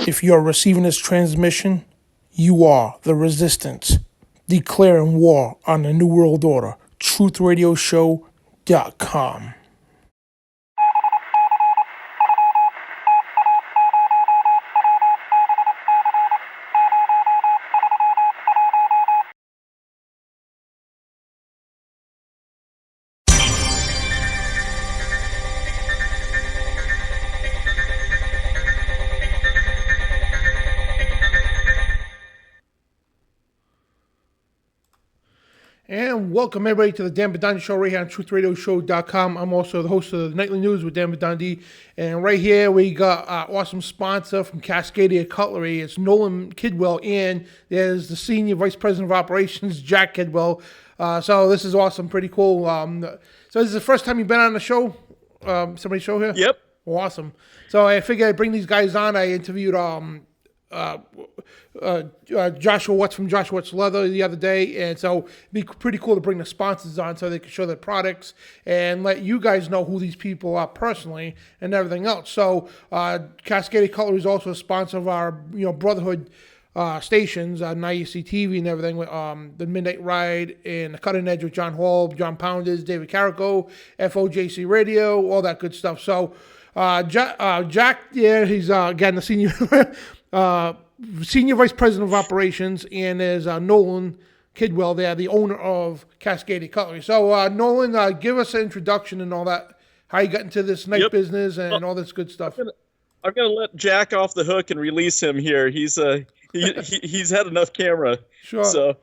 If you are receiving this transmission, you are the resistance, declaring war on the New World Order. Truth.radio.show.com. And welcome everybody to the Dan Bidondi Show right here on TruthRadioShow.com. I'm also the host of the Nightly News with Dan Bidondi. And right here we got our awesome sponsor from Cascadia Cutlery. It's Nolan Kidwell, and there's the Senior Vice President of Operations, Jack Kidwell. So this is awesome, pretty cool. So this is the first time you've been on the show? Somebody's show here? Yep. Awesome. So I figured I'd bring these guys on. I interviewed Joshua Watts from Joshua Watts Leather the other day, and so it'd be pretty cool to bring the sponsors on so they can show their products and let you guys know who these people are personally and everything else. So Cascadia Cutlery is also a sponsor of our Brotherhood stations, now you see TV and everything, with the Midnight Ride and the Cutting Edge with John Hall, John Pounders, David Carrico, FOJCRadio, all that good stuff. So Jack, yeah, he's again the Senior Vice President of Operations, and there's Nolan Kidwell there, the owner of Cascadia Cutlery. So Nolan, give us an introduction and all that, how you got into this knife business and all this good stuff. I'm gonna let Jack off the hook and release him here. He's he's had enough camera. Sure. So,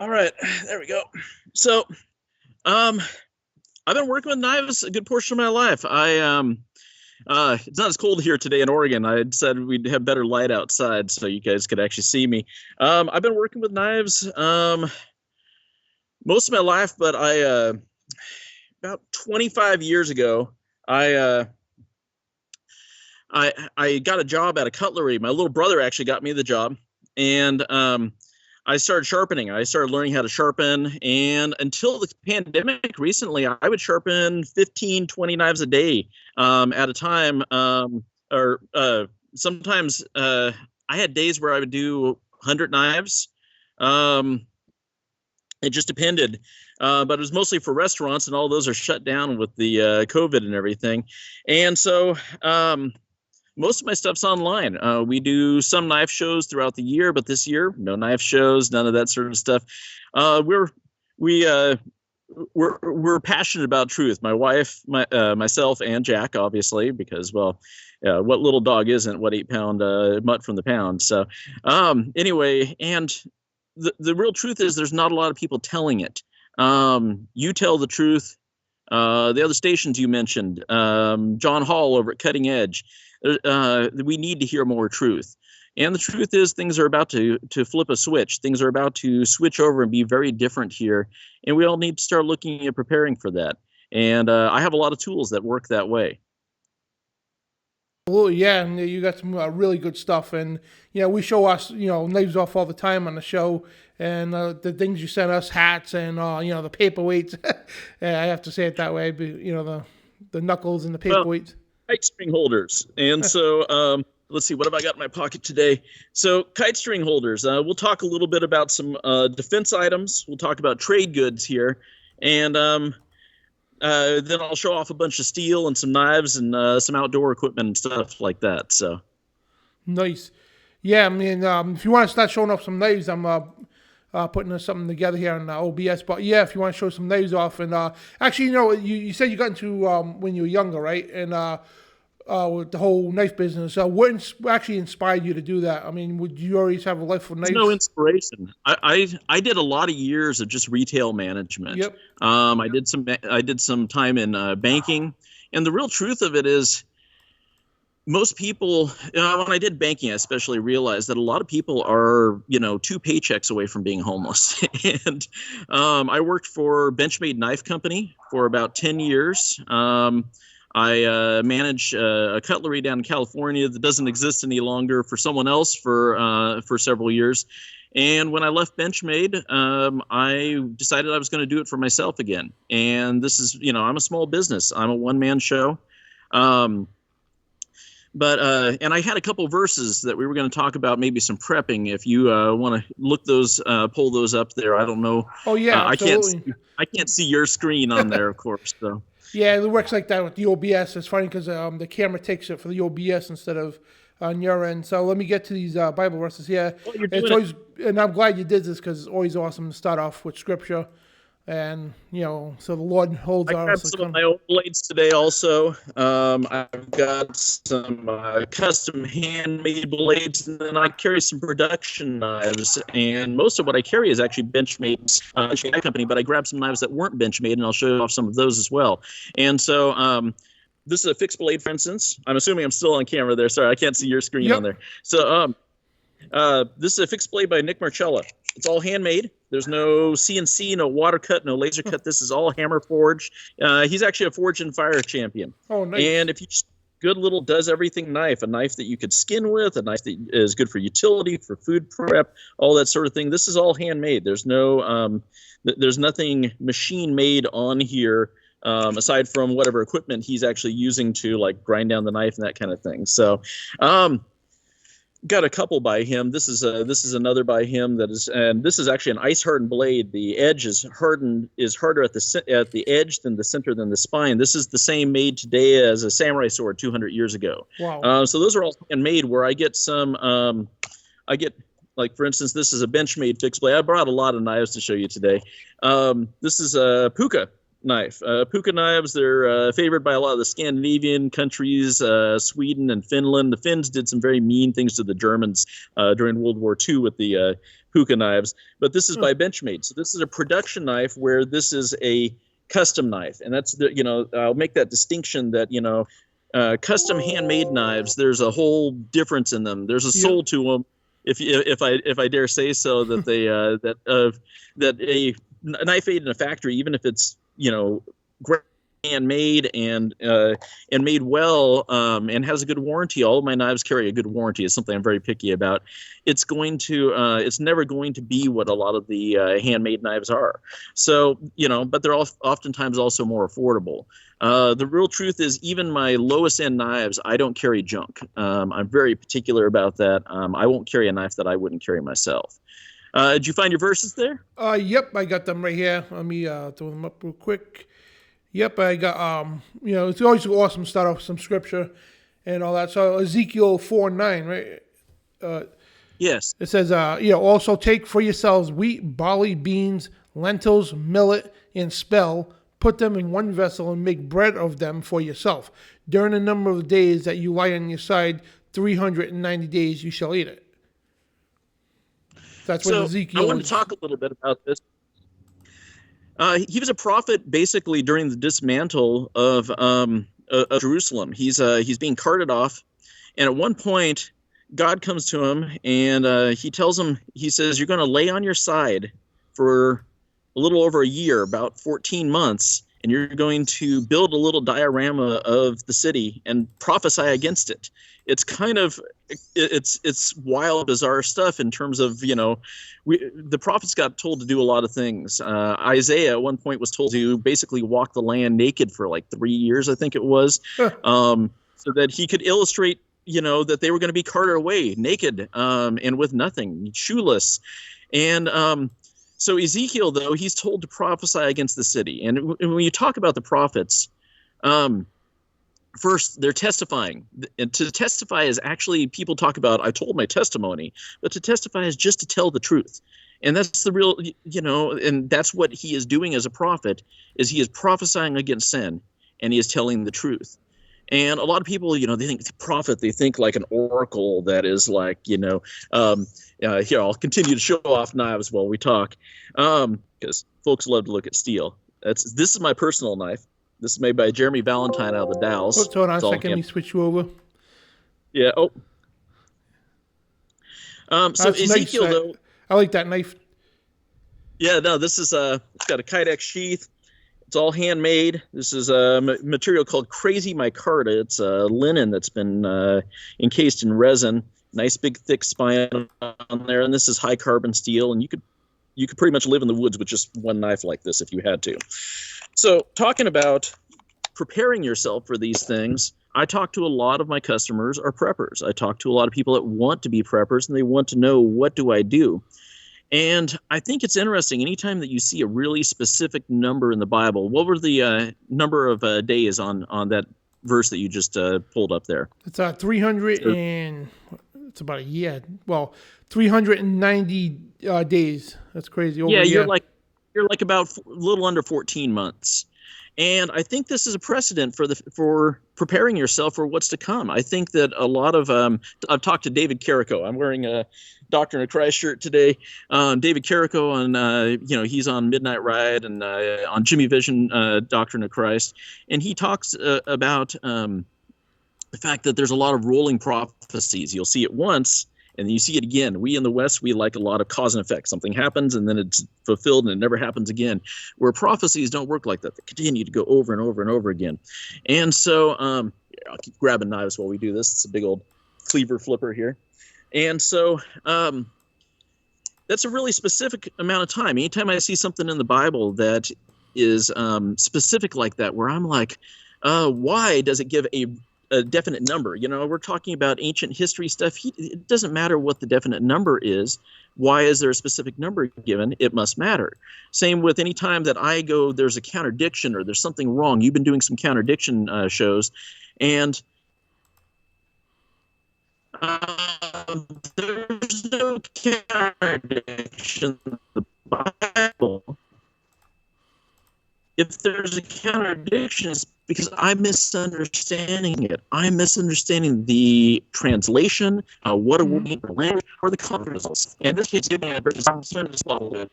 all right, there we go. So, I've been working with knives a good portion of my life. It's not as cold here today in Oregon. I said we'd have better light outside so you guys could actually see me. I've been working with knives most of my life, but about 25 years ago, I got a job at a cutlery. My little brother actually got me the job, and I started sharpening. I started learning how to sharpen, and until the pandemic recently, I would sharpen 15, 20 knives a day at a time. Sometimes I had days where I would do 100 knives. It just depended. But it was mostly for restaurants, and all those are shut down with the COVID and everything. And so most of my stuff's online. We do some knife shows throughout the year, but this year, no knife shows, none of that sort of stuff. We're passionate about truth. My wife, myself, and Jack, obviously, because, well, what little dog isn't? What 8-pound mutt from the pound? So, anyway, and the real truth is, there's not a lot of people telling it. You tell the truth. The other stations you mentioned, John Hall over at Cutting Edge. We need to hear more truth. And the truth is, things are about to flip a switch. Things are about to switch over and be very different here. And we all need to start looking at preparing for that. And I have a lot of tools that work that way. Absolutely, yeah, and you got some really good stuff. And, we show us, knives off all the time on the show. And the things you sent us, hats and, the paperweights. I have to say it that way, but, the knuckles and the paperweights. Kite string holders. And so let's see, what have I got in my pocket today? So kite string holders. We'll talk a little bit about some defense items. We'll talk about trade goods here. And then I'll show off a bunch of steel and some knives and some outdoor equipment and stuff like that. So nice. Yeah, I mean, if you want to start showing off some knives, I'm putting something together here on OBS. But yeah, if you want to show some knives off, and actually, you said you got into when you were younger, right? And with the whole knife business. What actually inspired you to do that? I mean, would you always have a life for knives? There's no inspiration. I did a lot of years of just retail management. Yep. I did some time in banking, and the real truth of it is, most people, when I did banking, I especially realized that a lot of people are, 2 paychecks away from being homeless. And I worked for Benchmade Knife Company for about 10 years. I manage a cutlery down in California that doesn't exist any longer for someone else for several years. And when I left Benchmade, I decided I was going to do it for myself again. And this is, I'm a small business. I'm a one-man show. And I had a couple verses that we were going to talk about, maybe some prepping. If you want to look those, pull those up there. I don't know. Oh yeah, absolutely. I can't see your screen on there, of course. So. Yeah, it works like that with the OBS. It's funny because the camera takes it for the OBS instead of on your end. So let me get to these Bible verses here. Well, it's always, and I'm glad you did this because it's always awesome to start off with scripture. And, so the Lord holds I grabbed some of my old blades today also. I've got some custom handmade blades, and then I carry some production knives. And most of what I carry is actually Benchmade company, but I grabbed some knives that weren't Benchmade, and I'll show you off some of those as well. And so this is a fixed blade, for instance. I'm assuming I'm still on camera there. Sorry, I can't see your screen on there. So this is a fixed blade by Nick Marcella. It's all handmade. There's no CNC, no water cut, no laser cut. This is all hammer forged. He's actually a Forge and Fire champion. Oh, nice. And if you just good little does everything knife, a knife that you could skin with, a knife that is good for utility, for food prep, all that sort of thing. This is all handmade. There's no, there's nothing machine made on here. Aside from whatever equipment he's actually using to like grind down the knife and that kind of thing. So, got a couple by him. This is another by him and this is actually an ice hardened blade. The edge is harder at the edge than the center than the spine. This is the same made today as a samurai sword 200 years ago. Wow. So those are all handmade. Where I get some, like for instance, this is a Benchmade fixed blade. I brought a lot of knives to show you today. This is a puka knife. Puka knives, they're favored by a lot of the Scandinavian countries, Sweden and Finland. The Finns did some very mean things to the Germans during World War II with the puka knives. But this is by Benchmade. So this is a production knife where this is a custom knife. And that's, I'll make that distinction that, custom handmade knives, there's a whole difference in them. There's a soul to them, if I dare say so, that they that a knife made in a factory, even if it's handmade and made well and has a good warranty. All of my knives carry a good warranty. It's something I'm very picky about. It's never going to be what a lot of the handmade knives are. So but they're oftentimes also more affordable. The real truth is, even my lowest end knives, I don't carry junk. I'm very particular about that. I won't carry a knife that I wouldn't carry myself. Did you find your verses there? Yep, I got them right here. Let me throw them up real quick. Yep, I got, it's always awesome to start off with some scripture and all that. So Ezekiel 4:9, right? Yes. It says, also take for yourselves wheat, barley, beans, lentils, millet, and spell. Put them in one vessel and make bread of them for yourself. During the number of days that you lie on your side, 390 days you shall eat it. That's what Ezekiel. I want to talk a little bit about this. He was a prophet basically during the dismantle of Jerusalem. He's being carted off, and at one point, God comes to him and he tells him, he says, "You're going to lay on your side for a little over a year, about 14 months, and you're going to build a little diorama of the city and prophesy against it." It's kind of, it's wild, bizarre stuff in terms of, the prophets got told to do a lot of things. Isaiah at one point was told to basically walk the land naked for like 3 years, I think it was, so that he could illustrate, that they were going to be carted away naked and with nothing, shoeless. And so Ezekiel, though, he's told to prophesy against the city. And when you talk about the prophets, first, they're testifying. And to testify is actually, people talk about, I told my testimony, but to testify is just to tell the truth. And that's the real, and that's what he is doing as a prophet, is he is prophesying against sin, and he is telling the truth. And a lot of people, they think the prophet, they think like an oracle that is like, here, I'll continue to show off knives while we talk, because folks love to look at steel. This is my personal knife. This is made by Jeremy Valentine out of the Dalles. Hold on a second. Let me switch you over. Yeah. Oh. So Ezekiel, nice. though. I like that knife. Yeah. No. This is it's got a Kydex sheath. It's all handmade. This is a material called Crazy Micarta. It's linen that's been encased in resin. nice big thick spine on there, and this is high carbon steel, and you could pretty much live in the woods with just one knife like this if you had to. So talking about preparing yourself for these things, I talk to a lot of my customers are preppers. I talk to a lot of people that want to be preppers, and they want to know, what do I do? And I think it's interesting, anytime that you see a really specific number in the Bible. What were the number of days on that verse that you just pulled up there? It's 300 and it's about a year. Well, 390 days. That's crazy. Yeah, you're like about a little under 14 months. And I think this is a precedent for preparing yourself for what's to come. I think that a lot of I've talked to David Carrico. I'm wearing a Doctrine of Christ shirt today. David Carrico on he's on Midnight Ride and on Jimmy Vision Doctrine of Christ, and he talks about the fact that there's a lot of rolling prophecies. You'll see it once, and then you see it again. We in the West, we like a lot of cause and effect. Something happens, and then it's fulfilled, and it never happens again. Where prophecies don't work like that. They continue to go over and over and over again. And so I'll keep grabbing knives while we do this. It's a big old cleaver flipper here. And so that's a really specific amount of time. Anytime I see something in the Bible that is specific like that, where I'm like, why does it give a definite number? We're talking about ancient history stuff. It doesn't matter what the definite number is. Why is there a specific number given? It must matter. Same with any time that I go, there's a contradiction or there's something wrong. You've been doing some contradiction shows, and there's no contradiction in the Bible. If there's a contradiction, it's because I'm misunderstanding it. I'm misunderstanding the translation, what a word for language, or the content results. And this case, giving a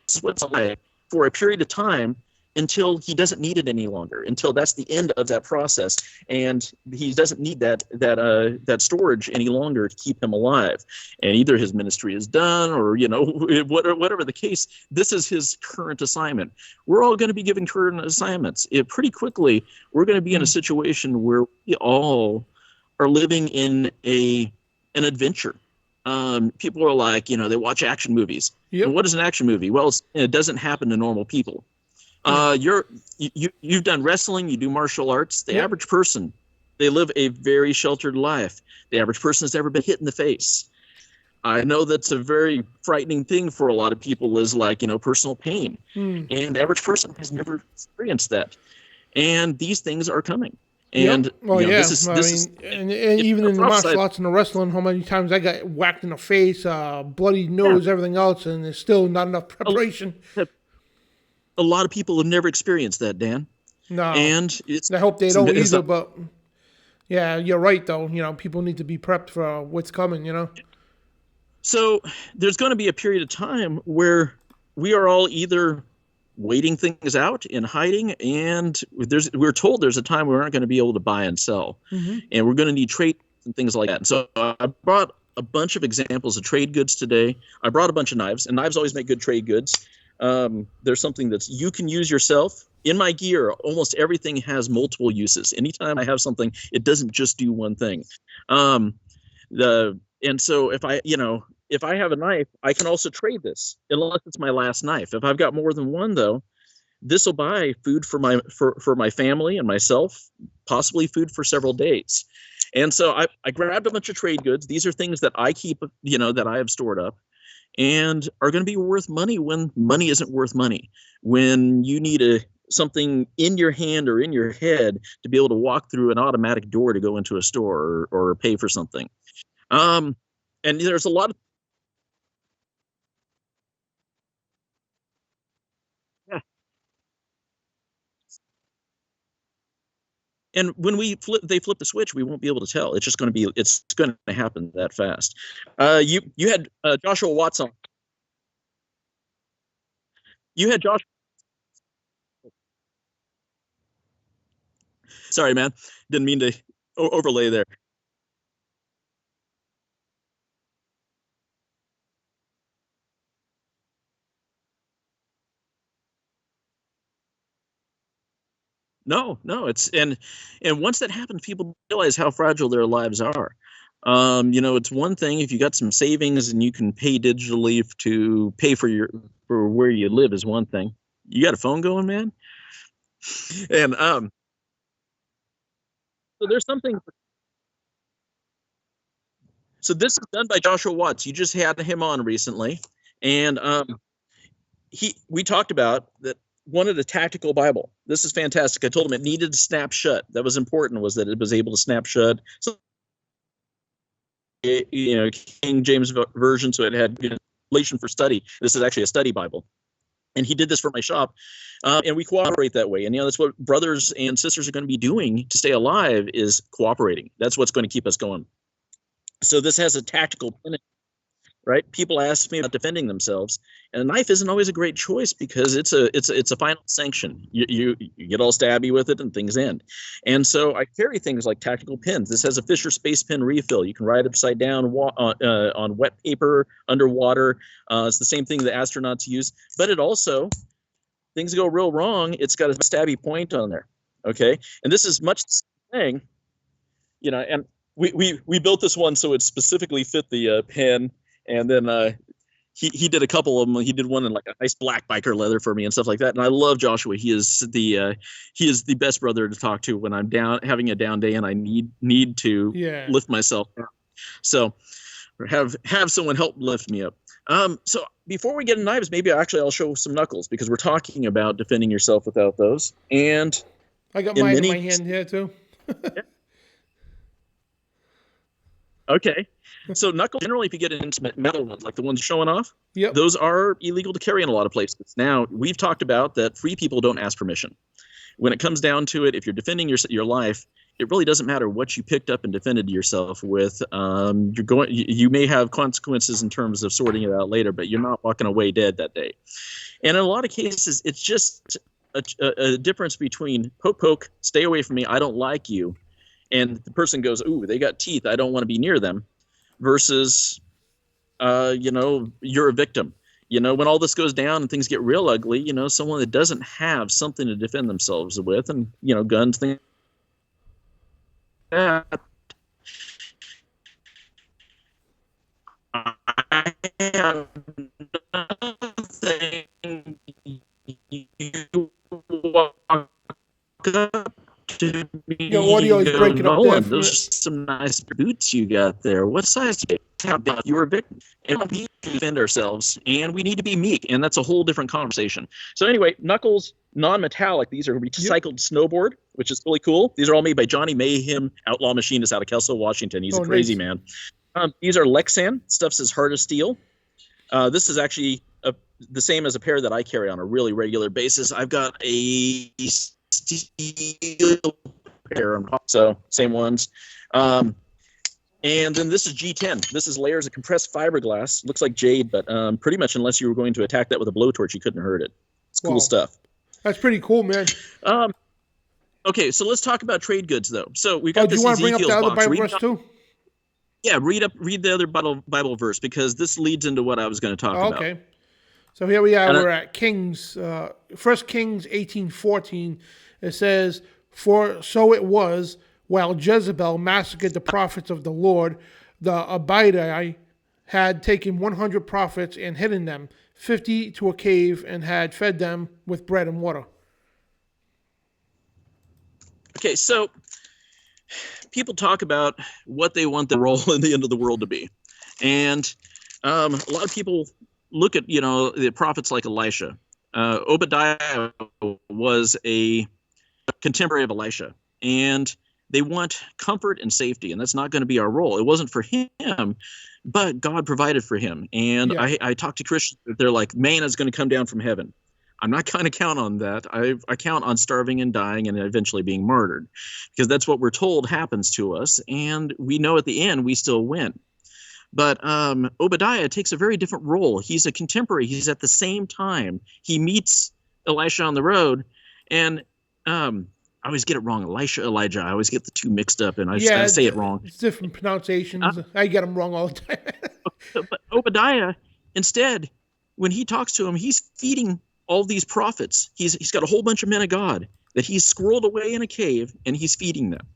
Switzerland for a period of time until he doesn't need it any longer, until that's the end of that process, and he doesn't need that storage any longer to keep him alive. And either his ministry is done, or whatever the case, this is his current assignment. We're all going to be given current assignments. Pretty quickly, we're going to be in a situation where we all are living in an adventure. People are like, they watch action movies. Yep. And what is an action movie? Well, it doesn't happen to normal people. You've done wrestling, you do martial arts. The average person, they live a very sheltered life. The average person has never been hit in the face. I know that's a very frightening thing for a lot of people, is like, personal pain. And the average person has never experienced that. And these things are coming. And and even in the martial arts and the wrestling, how many times I got whacked in the face, bloody nose, everything else, and there's still not enough preparation. A lot of people have never experienced that, Dan. No, and I hope they don't either. But yeah, you're right, though. People need to be prepped for what's coming. So there's going to be a period of time where we are all either waiting things out and hiding, and we're told there's a time we aren't going to be able to buy and sell, and we're going to need trade and things like that. And so I brought a bunch of examples of trade goods today. I brought a bunch of knives, and knives always make good trade goods. There's something that you can use yourself. In my gear, almost everything has multiple uses. Anytime I have something, it doesn't just do one thing. And so if I have a knife, I can also trade this, unless it's my last knife. If I've got more than one, though, this will buy food for my family and myself, possibly food for several days. And so I grabbed a bunch of trade goods. These are things that I keep, that I have stored up, and are going to be worth money when money isn't worth money. When you need something in your hand or in your head to be able to walk through an automatic door to go into a store or pay for something. And there's a lot of And when they flip the switch, we won't be able to tell. It's going to happen that fast. You had Joshua Watts on. You had Josh. Sorry, man. Didn't mean to overlay there. No, it's and once that happens, people realize how fragile their lives are. It's one thing if you got some savings and you can pay digitally to pay for where you live is one thing. You got a phone going, man? And so there's something. So this is done by Joshua Watts. You just had him on recently, and we talked about that. Wanted a tactical Bible. This is fantastic. I told him it needed to snap shut. That was important, was that it was able to snap shut. So, King James version, so it had relation for study. This is actually a study Bible. And he did this for my shop, and we cooperate that way. And that's what brothers and sisters are going to be doing to stay alive, is cooperating. That's what's going to keep us going. So this has a tactical pin, right? People ask me about defending themselves, and a knife isn't always a great choice because it's a final sanction. You get all stabby with it and things end. And so I carry things like tactical pins. This has a Fisher Space Pen refill. You can write upside down on wet paper, underwater. It's the same thing the astronauts use, but it also, things go real wrong, it's got a stabby point on there. Okay, and this is much the same thing, and we built this one so it specifically fit the pen. And then he did a couple of them. He did one in like a nice black biker leather for me and stuff like that. And I love Joshua. He is the best brother to talk to when I'm having a down day and I need to lift myself up. So have someone help lift me up. So before we get into knives, maybe I'll show some knuckles, because we're talking about defending yourself without those. And I got mine in my hand here too. Okay. So knuckles, generally, if you get an intimate metal one, like the ones showing off, yep, those are illegal to carry in a lot of places. Now, we've talked about that free people don't ask permission. When it comes down to it, if you're defending your life, it really doesn't matter what you picked up and defended yourself with. You may have consequences in terms of sorting it out later, but you're not walking away dead that day. And in a lot of cases, it's just a difference between poke, stay away from me, I don't like you, and the person goes, ooh, they got teeth, I don't want to be near them, versus, you're a victim. When all this goes down and things get real ugly, someone that doesn't have something to defend themselves with, and, guns, things like that. I have nothing. You walk up to me. Your audio is breaking up Nolan, there. those are some nice boots you got there. What size? You were a victim. And we need to defend ourselves, and we need to be meek, and that's a whole different conversation. So anyway, knuckles, non-metallic. These are recycled snowboard, which is really cool. These are all made by Johnny Mayhem, outlaw machinist out of Kelso, Washington. He's a crazy man. These are Lexan. Stuff's as hard as steel. This is actually the same as a pair that I carry on a really regular basis. I've got a steel pair, so same ones. And then this is G10. This is layers of compressed fiberglass. Looks like jade, but pretty much unless you were going to attack that with a blowtorch, you couldn't hurt it. It's cool stuff. That's pretty cool, man. Okay, so let's talk about trade goods, though. So we got do you want to bring up the other Bible verse, too? Yeah, read the other Bible verse, because this leads into what I was going to talk about. Okay. So here we are. We're at Kings, 1 Kings 18:14. It says, "For so it was, while Jezebel massacred the prophets of the Lord, the Abidai had taken 100 prophets and hidden them, 50 to a cave, and had fed them with bread and water." Okay, so people talk about what they want the role in the end of the world to be. And a lot of people look at, the prophets like Elisha. Obadiah was a contemporary of Elisha. And they want comfort and safety, and that's not going to be our role. It wasn't for him, but God provided for him. And I talk to Christians, they're like, manna is going to come down from heaven. I'm not going to count on that. I count on starving and dying and eventually being martyred, because that's what we're told happens to us. And we know at the end we still win. But Obadiah takes a very different role. He's a contemporary. He's at the same time. He meets Elisha on the road. And I always get it wrong. Elijah. I always get the two mixed up, and I say it wrong. It's different pronunciations. I get them wrong all the time. But Obadiah, instead, when he talks to him, he's feeding all these prophets. He's got a whole bunch of men of God that he's squirreled away in a cave, and he's feeding them.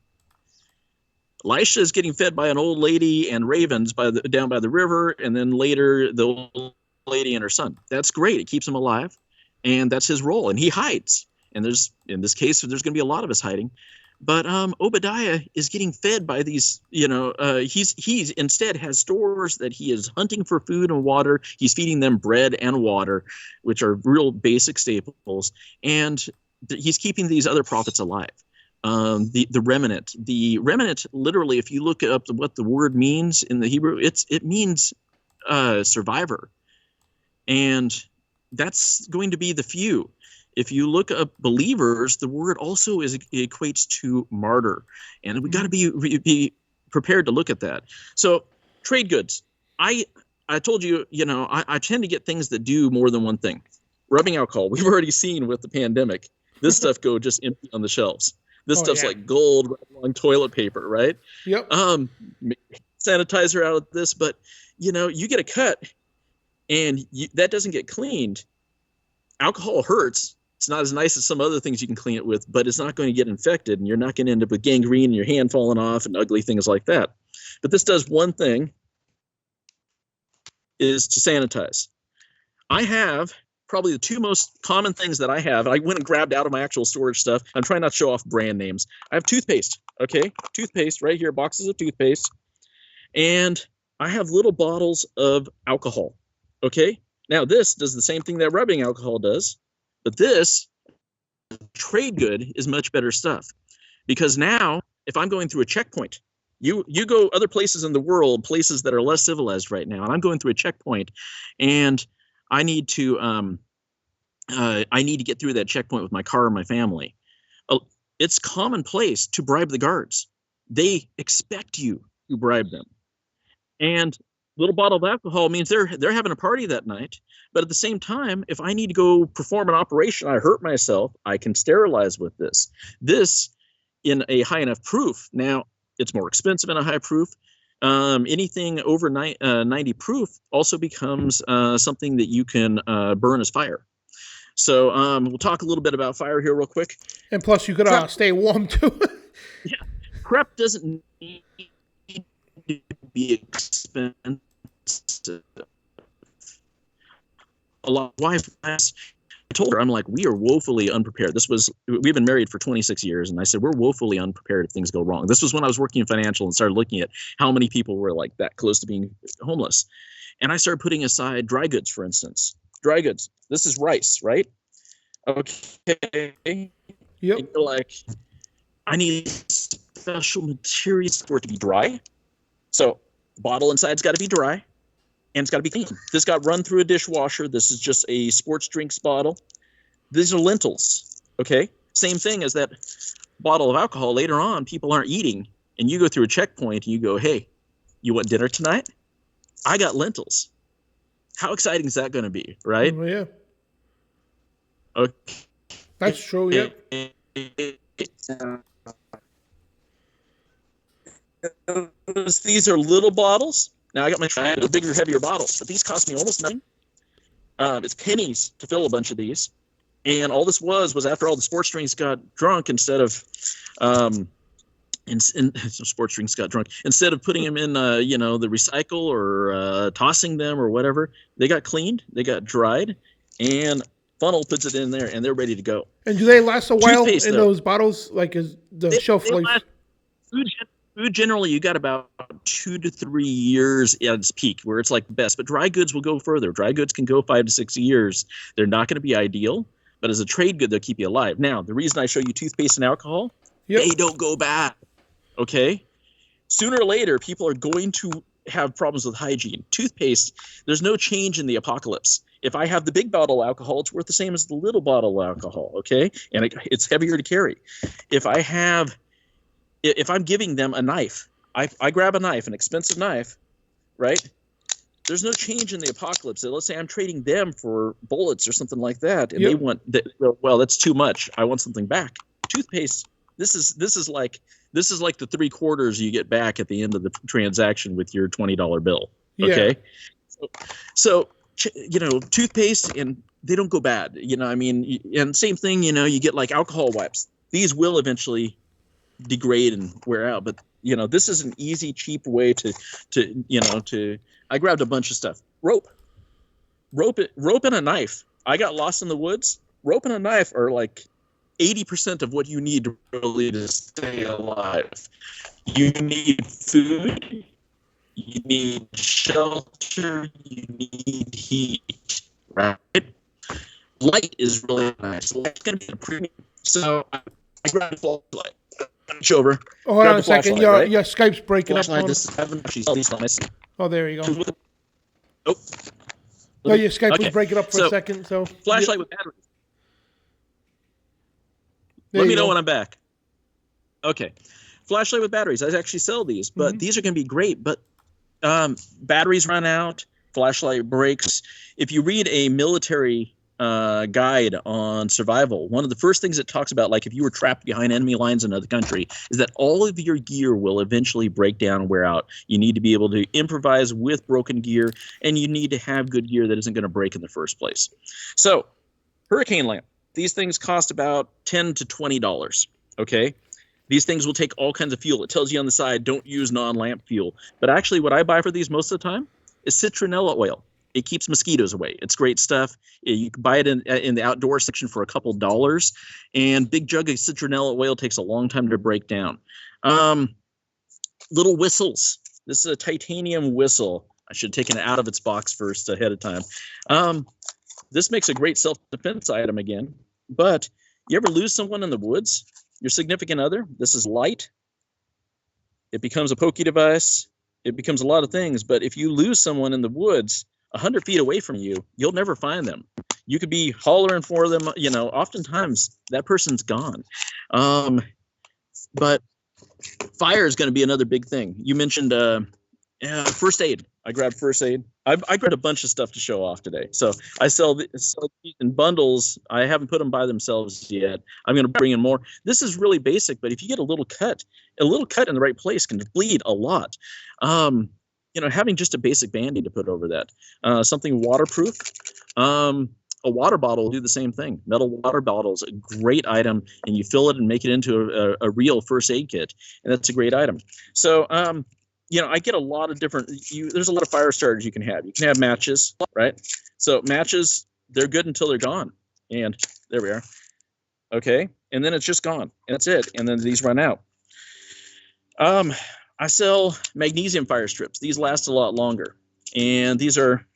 Elisha is getting fed by an old lady and ravens down by the river, and then later the old lady and her son. That's great. It keeps him alive, and that's his role. And he hides. And in this case, there's going to be a lot of us hiding. But Obadiah is getting fed by these, he's instead has stores that he is hunting for food and water. He's feeding them bread and water, which are real basic staples. And he's keeping these other prophets alive. The remnant, literally, if you look up what the word means in the Hebrew, it means survivor. And that's going to be the few. If you look up believers, the word also equates to martyr, and we got to be prepared to look at that. So, trade goods. I told you, I tend to get things that do more than one thing. Rubbing alcohol. We've already seen with the pandemic. This stuff go just empty on the shelves. This stuff's like gold on toilet paper, right? Yep. Sanitizer out of this, but you get a cut, and that doesn't get cleaned. Alcohol hurts. It's not as nice as some other things you can clean it with, but it's not going to get infected, and you're not going to end up with gangrene and your hand falling off and ugly things like that. But this does one thing, is to sanitize. I have probably the two most common things that I have. I went and grabbed out of my actual storage stuff. I'm trying not to show off brand names. I have toothpaste, okay? Toothpaste right here, boxes of toothpaste. And I have little bottles of alcohol, okay? Now, this does the same thing that rubbing alcohol does. But this trade good is much better stuff, because now if I'm going through a checkpoint, you go other places in the world, places that are less civilized right now, and I'm going through a checkpoint, and I need to get through that checkpoint with my car and my family. It's commonplace to bribe the guards. They expect you to bribe them, and little bottle of alcohol means they're having a party that night. But at the same time, if I need to go perform an operation, I hurt myself, I can sterilize with this. This in a high enough proof. Now, it's more expensive in a high proof. Anything over 90 proof also becomes something that you can burn as fire. So we'll talk a little bit about fire here real quick. And plus, you could stay warm, too. Yeah. Prep doesn't need to be expensive. A lot of wife, I told her, I'm like, we are woefully unprepared. We've been married for 26 years, and I said, we're woefully unprepared if things go wrong. This was when I was working in financial and started looking at how many people were like that close to being homeless. And I started putting aside dry goods, for instance. Dry goods. This is rice, right? Okay. Yep. You're like, I need special materials for it to be dry. So bottle inside's got to be dry. And it's got to be clean. This got run through a dishwasher. This is just a sports drinks bottle. These are lentils, okay? Same thing as that bottle of alcohol. Later on, people aren't eating, and you go through a checkpoint, and you go, hey, you want dinner tonight? I got lentils. How exciting is that going to be, right? Oh, yeah. Okay. That's true, yeah. These are little bottles. Now, I got my bigger, heavier bottles, but these cost me almost nothing. It's pennies to fill a bunch of these. And all this was after all the sports drinks got drunk, instead of sports drinks got drunk, instead of putting them in the recycle or tossing them or whatever, they got cleaned, they got dried, and Funnel puts it in there, and they're ready to go. And do they last a while Toothpaste, in those bottles? Like, is the shelf life? Food generally, you got about 2 to 3 years at its peak, where it's like the best. But dry goods will go further. Dry goods can go 5 to 6 years. They're not going to be ideal, but as a trade good, they'll keep you alive. Now, the reason I show you toothpaste and alcohol, they don't go bad. Okay? Sooner or later, people are going to have problems with hygiene. Toothpaste, there's no change in the apocalypse. If I have the big bottle of alcohol, it's worth the same as the little bottle of alcohol. Okay? And it's heavier to carry. If I'm giving them a knife, I grab a knife, an expensive knife, right? There's no change in the apocalypse. Let's say I'm trading them for bullets or something like that, and they want well, that's too much. I want something back. Toothpaste. This is like the 3/4 you get back at the end of the transaction with your $20 bill. Okay, so toothpaste, and they don't go bad. And same thing. You get like alcohol wipes. These will eventually degrade and wear out, but this is an easy, cheap way to I grabbed a bunch of stuff. Rope and a knife. I got lost in the woods. Rope and a knife are like 80% of what you need really to stay alive. You need food, you need shelter, you need heat, right? Light is really nice. Light's going to be a premium. So I grabbed a flashlight. Reach over. Oh, hold on a second. Your Skype's breaking flashlight, up. this is heaven. She's at least nice. Oh, there you go. Oh. No, your Skype was breaking up for a second. So flashlight with batteries. Let me know when I'm back. Okay. Flashlight with batteries. I actually sell these, but these are going to be great. But batteries run out. Flashlight breaks. If you read a military guide on survival, one of the first things it talks about, like if you were trapped behind enemy lines in another country, is that all of your gear will eventually break down and wear out. You need to be able to improvise with broken gear, and you need to have good gear that isn't going to break in the first place. So, hurricane lamp. These things cost about $10 to $20, okay? These things will take all kinds of fuel. It tells you on the side, don't use non-lamp fuel. But actually, what I buy for these most of the time is citronella oil. It keeps mosquitoes away. It's great stuff. You can buy it in the outdoor section for a couple dollars. And big jug of citronella oil takes a long time to break down. Little whistles. This is a titanium whistle. I should have taken it out of its box first ahead of time. This makes a great self-defense item again. But you ever lose someone in the woods? Your significant other? This is light. It becomes a pokey device. It becomes a lot of things. But if you lose someone in the woods 100 feet away from you, you'll never find them. You could be hollering for them. Oftentimes that person's gone. But fire is going to be another big thing. You mentioned first aid. I grabbed first aid. I grabbed a bunch of stuff to show off today. So I sell these in bundles. I haven't put them by themselves yet. I'm going to bring in more. This is really basic, but if you get a little cut in the right place can bleed a lot. Having just a basic Band-Aid to put over that. Something waterproof. A water bottle will do the same thing. Metal water bottle is a great item, and you fill it and make it into a real first aid kit, and that's a great item. So, I get a lot of different. There's a lot of fire starters you can have. You can have matches, right? So matches, they're good until they're gone, and there we are. Okay, and then it's just gone, and that's it. And then these run out. I sell magnesium fire strips. These last a lot longer, and these are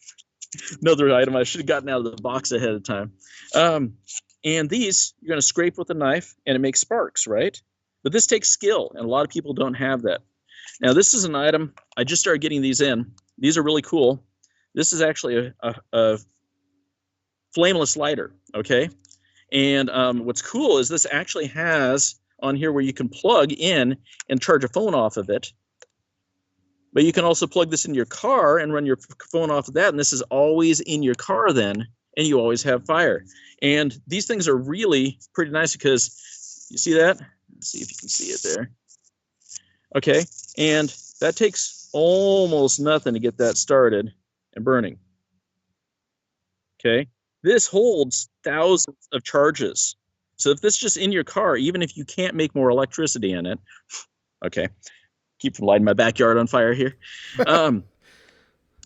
another item I should have gotten out of the box ahead of time. And these you're going to scrape with a knife, and it makes sparks, right? But this takes skill, and a lot of people don't have that. Now, this is an item, I just started getting these in. These are really cool. This is actually a Flameless Lighter, okay? And what's cool is this actually has on here where you can plug in and charge a phone off of it. But you can also plug this in your car and run your phone off of that, and this is always in your car then, and you always have fire. And these things are really pretty nice because, you see that? Let's see if you can see it there. Okay, and that takes almost nothing to get that started and burning. Okay, this holds thousands of charges. So if this is just in your car, even if you can't make more electricity in it, okay, keep from lighting my backyard on fire here.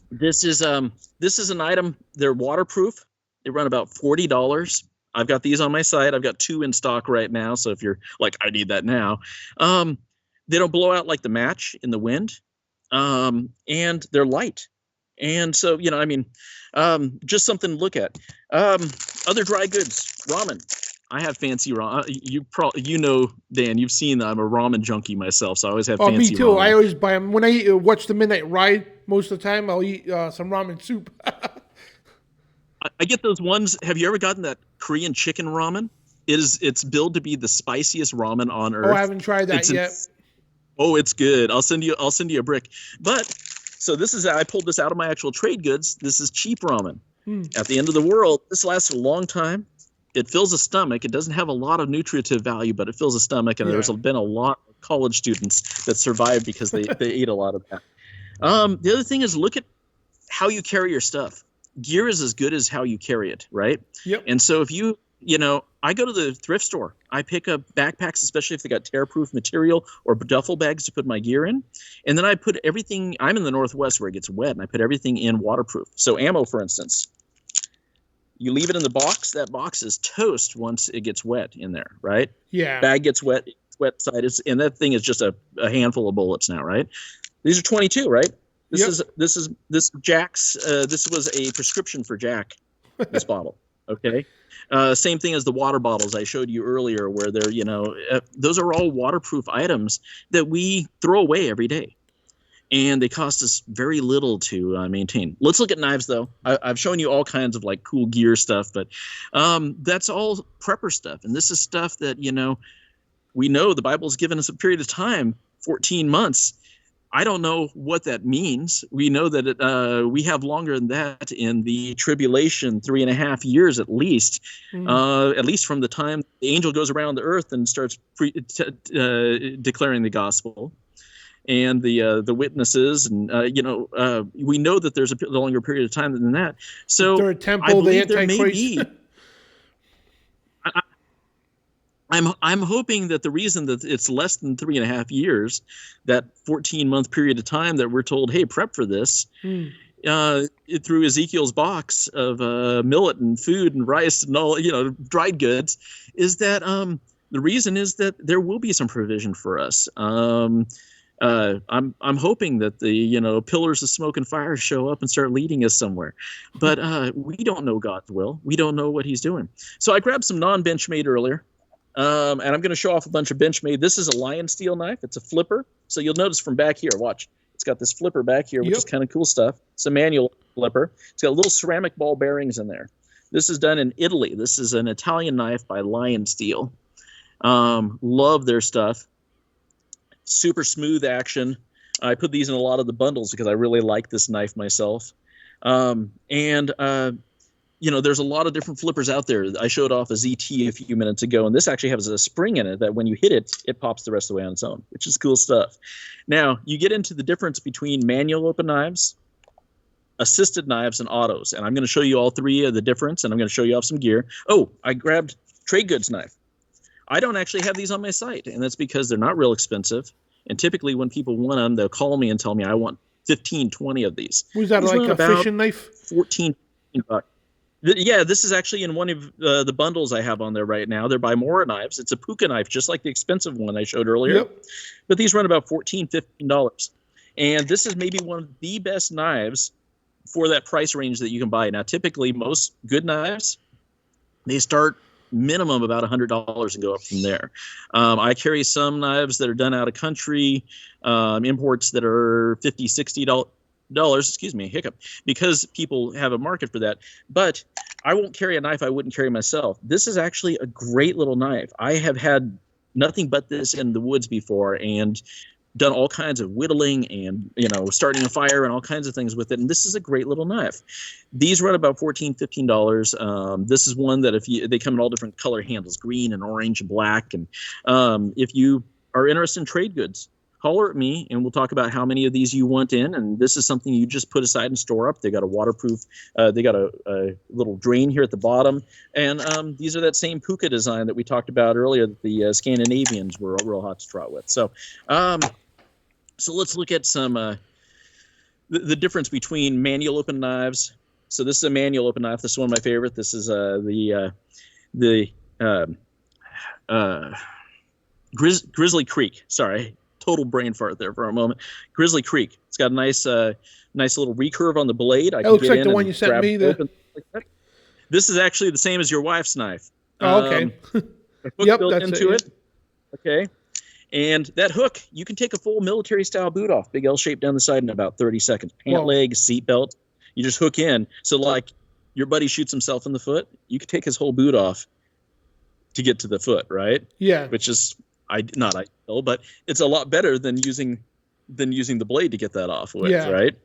This is an item. They're waterproof. They run about $40. I've got these on my site. I've got 2 in stock right now. So if you're like, I need that now. They don't blow out like the match in the wind, and they're light. And so, just something to look at. Other dry goods, ramen. I have fancy ramen. Dan, you've seen that I'm a ramen junkie myself, so I always have fancy ramen. Me too. Ramen. I always buy them. When I watch the Midnight Ride, most of the time, I'll eat some ramen soup. I get those ones. Have you ever gotten that Korean chicken ramen? It's billed to be the spiciest ramen on earth. Oh, I haven't tried that yet. It's good. I'll send you a brick. But so I pulled this out of my actual trade goods. This is cheap ramen. At the end of the world, this lasts a long time. It fills a stomach. It doesn't have a lot of nutritive value, but it fills a stomach. And there's been a lot of college students that survived because they ate a lot of that. The other thing is look at how you carry your stuff. Gear is as good as how you carry it, right? Yep. And so if you I go to the thrift store. I pick up backpacks, especially if they got tear-proof material or duffel bags to put my gear in. And then I put everything, I'm in the Northwest where it gets wet, and I put everything in waterproof. So ammo, for instance, you leave it in the box. That box is toast once it gets wet in there, right? Yeah. Bag gets wet, wet side is, and that thing is just a handful of bullets now, right? These are 22, right? This is Jack's. This was a prescription for Jack. This bottle, okay. Same thing as the water bottles I showed you earlier, where they're those are all waterproof items that we throw away every day. And they cost us very little to maintain. Let's look at knives, though. I've shown you all kinds of like cool gear stuff, but that's all prepper stuff. And this is stuff that, we know the Bible's given us a period of time, 14 months. I don't know what that means. We know that we have longer than that in the tribulation, 3.5 years at least from the time the angel goes around the earth and starts declaring the gospel. And the witnesses, and we know that there's a longer period of time than that. So Third temple, I believe the there may Antichrist. be. I'm hoping that the reason that it's less than 3.5 years, that 14-month period of time that we're told, hey, prep for this, through Ezekiel's box of millet and food and rice and all, dried goods, is that the reason is that there will be some provision for us. I'm hoping that the pillars of smoke and fire show up and start leading us somewhere, but we don't know God's will. We don't know what He's doing. So I grabbed some non-Benchmade earlier, and I'm going to show off a bunch of Benchmade. This is a lion steel knife. It's a flipper. So you'll notice from back here, watch, it's got this flipper back here, which is kind of cool stuff. It's a manual flipper. It's got little ceramic ball bearings in there. This is done in Italy. This is an Italian knife by Lion Steel. Love their stuff. Super smooth action. I put these in a lot of the bundles because I really like this knife myself. There's a lot of different flippers out there. I showed off a ZT a few minutes ago, and this actually has a spring in it that when you hit it, it pops the rest of the way on its own, which is cool stuff. Now, you get into the difference between manual open knives, assisted knives, and autos. And I'm going to show you all three of the difference, and I'm going to show you off some gear. Oh, I grabbed trade goods knife. I don't actually have these on my site, and that's because they're not real expensive. And typically when people want them, they'll call me and tell me I want 15, 20 of these. Was that like a fishing knife? 14 bucks. Yeah, this is actually in one of the bundles I have on there right now. They're by Mora Knives. It's a puka knife, just like the expensive one I showed earlier. Yep. But these run about $14, $15. And this is maybe one of the best knives for that price range that you can buy. Now, typically, most good knives, they start minimum about $100 and go up from there. I carry some knives that are done out of country, imports that are $50, $60, excuse me, hiccup, because people have a market for that. But I won't carry a knife I wouldn't carry myself. This is actually a great little knife. I have had nothing but this in the woods before and done all kinds of whittling and, starting a fire and all kinds of things with it. And this is a great little knife. These run about $14, $15. This is one that they come in all different color handles, green and orange and black. And if you are interested in trade goods, holler at me and we'll talk about how many of these you want in. And this is something you just put aside and store up. They got a waterproof, they got a little drain here at the bottom. And these are that same puka design that we talked about earlier that the Scandinavians were real hot to trot with. So let's look at some the difference between manual open knives. So this is a manual open knife. This is one of my favorite. This is Grizzly Creek. Sorry, total brain fart there for a moment. Grizzly Creek. It's got a nice little recurve on the blade. It looks like the one you sent me. This is actually the same as your wife's knife. Oh, okay. Hook built into it. Okay. And that hook, you can take a full military-style boot off, big L shape down the side in about 30 seconds. Pant leg, seat belt, you just hook in. So like your buddy shoots himself in the foot, you could take his whole boot off to get to the foot, right? Yeah. Which is not ideal, but it's a lot better than using the blade to get that off with, right?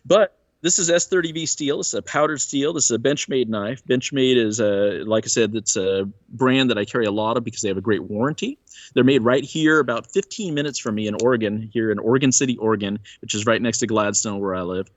But this is S30V steel. This is a powdered steel. This is a Benchmade knife. Benchmade is, like I said, it's a brand that I carry a lot of because they have a great warranty. They're made right here about 15 minutes from me in Oregon, here in Oregon City, Oregon, which is right next to Gladstone where I live.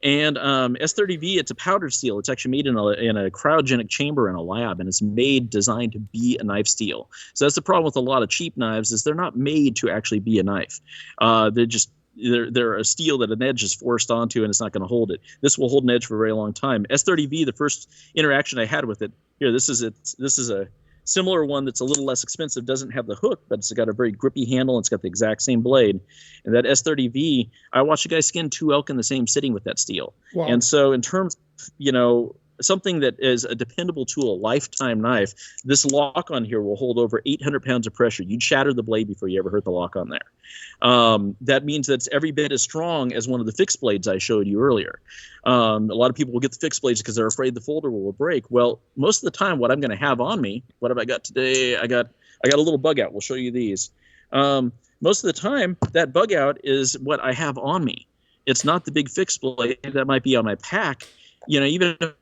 And S30V, it's a powdered steel. It's actually made in a cryogenic chamber in a lab, and it's designed to be a knife steel. So that's the problem with a lot of cheap knives, is they're not made to actually be a knife. They're a steel that an edge is forced onto, and it's not going to hold it. This will hold an edge for a very long time. S30V, the first interaction I had with it, here, this is a similar one that's a little less expensive, doesn't have the hook, but it's got a very grippy handle, and it's got the exact same blade. And that S30V, I watched a guy skin 2 elk in the same sitting with that steel. Wow. And so in terms of, something that is a dependable tool, a lifetime knife, this lock on here will hold over 800 pounds of pressure. You'd shatter the blade before you ever hurt the lock on there. That means that it's every bit as strong as one of the fixed blades I showed you earlier. A lot of people will get the fixed blades because they're afraid the folder will break. Well, most of the time, what I'm going to have on me, what have I got today? I got a little bug out. We'll show you these. Most of the time, that bug out is what I have on me. It's not the big fixed blade that might be on my pack. Even if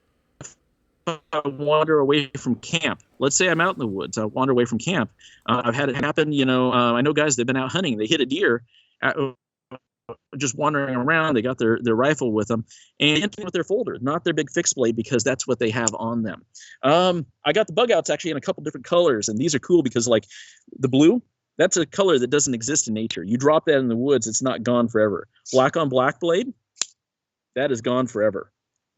I wander away from camp. Let's say I'm out in the woods. I wander away from camp. I've had it happen. I know guys, they've been out hunting. They hit a deer, just wandering around. They got their rifle with them and with their folder, not their big fixed blade, because that's what they have on them. I got the bug outs actually in a couple different colors, and these are cool because, like, the blue, that's a color that doesn't exist in nature. You drop that in the woods, it's not gone forever. Black on black blade, that is gone forever.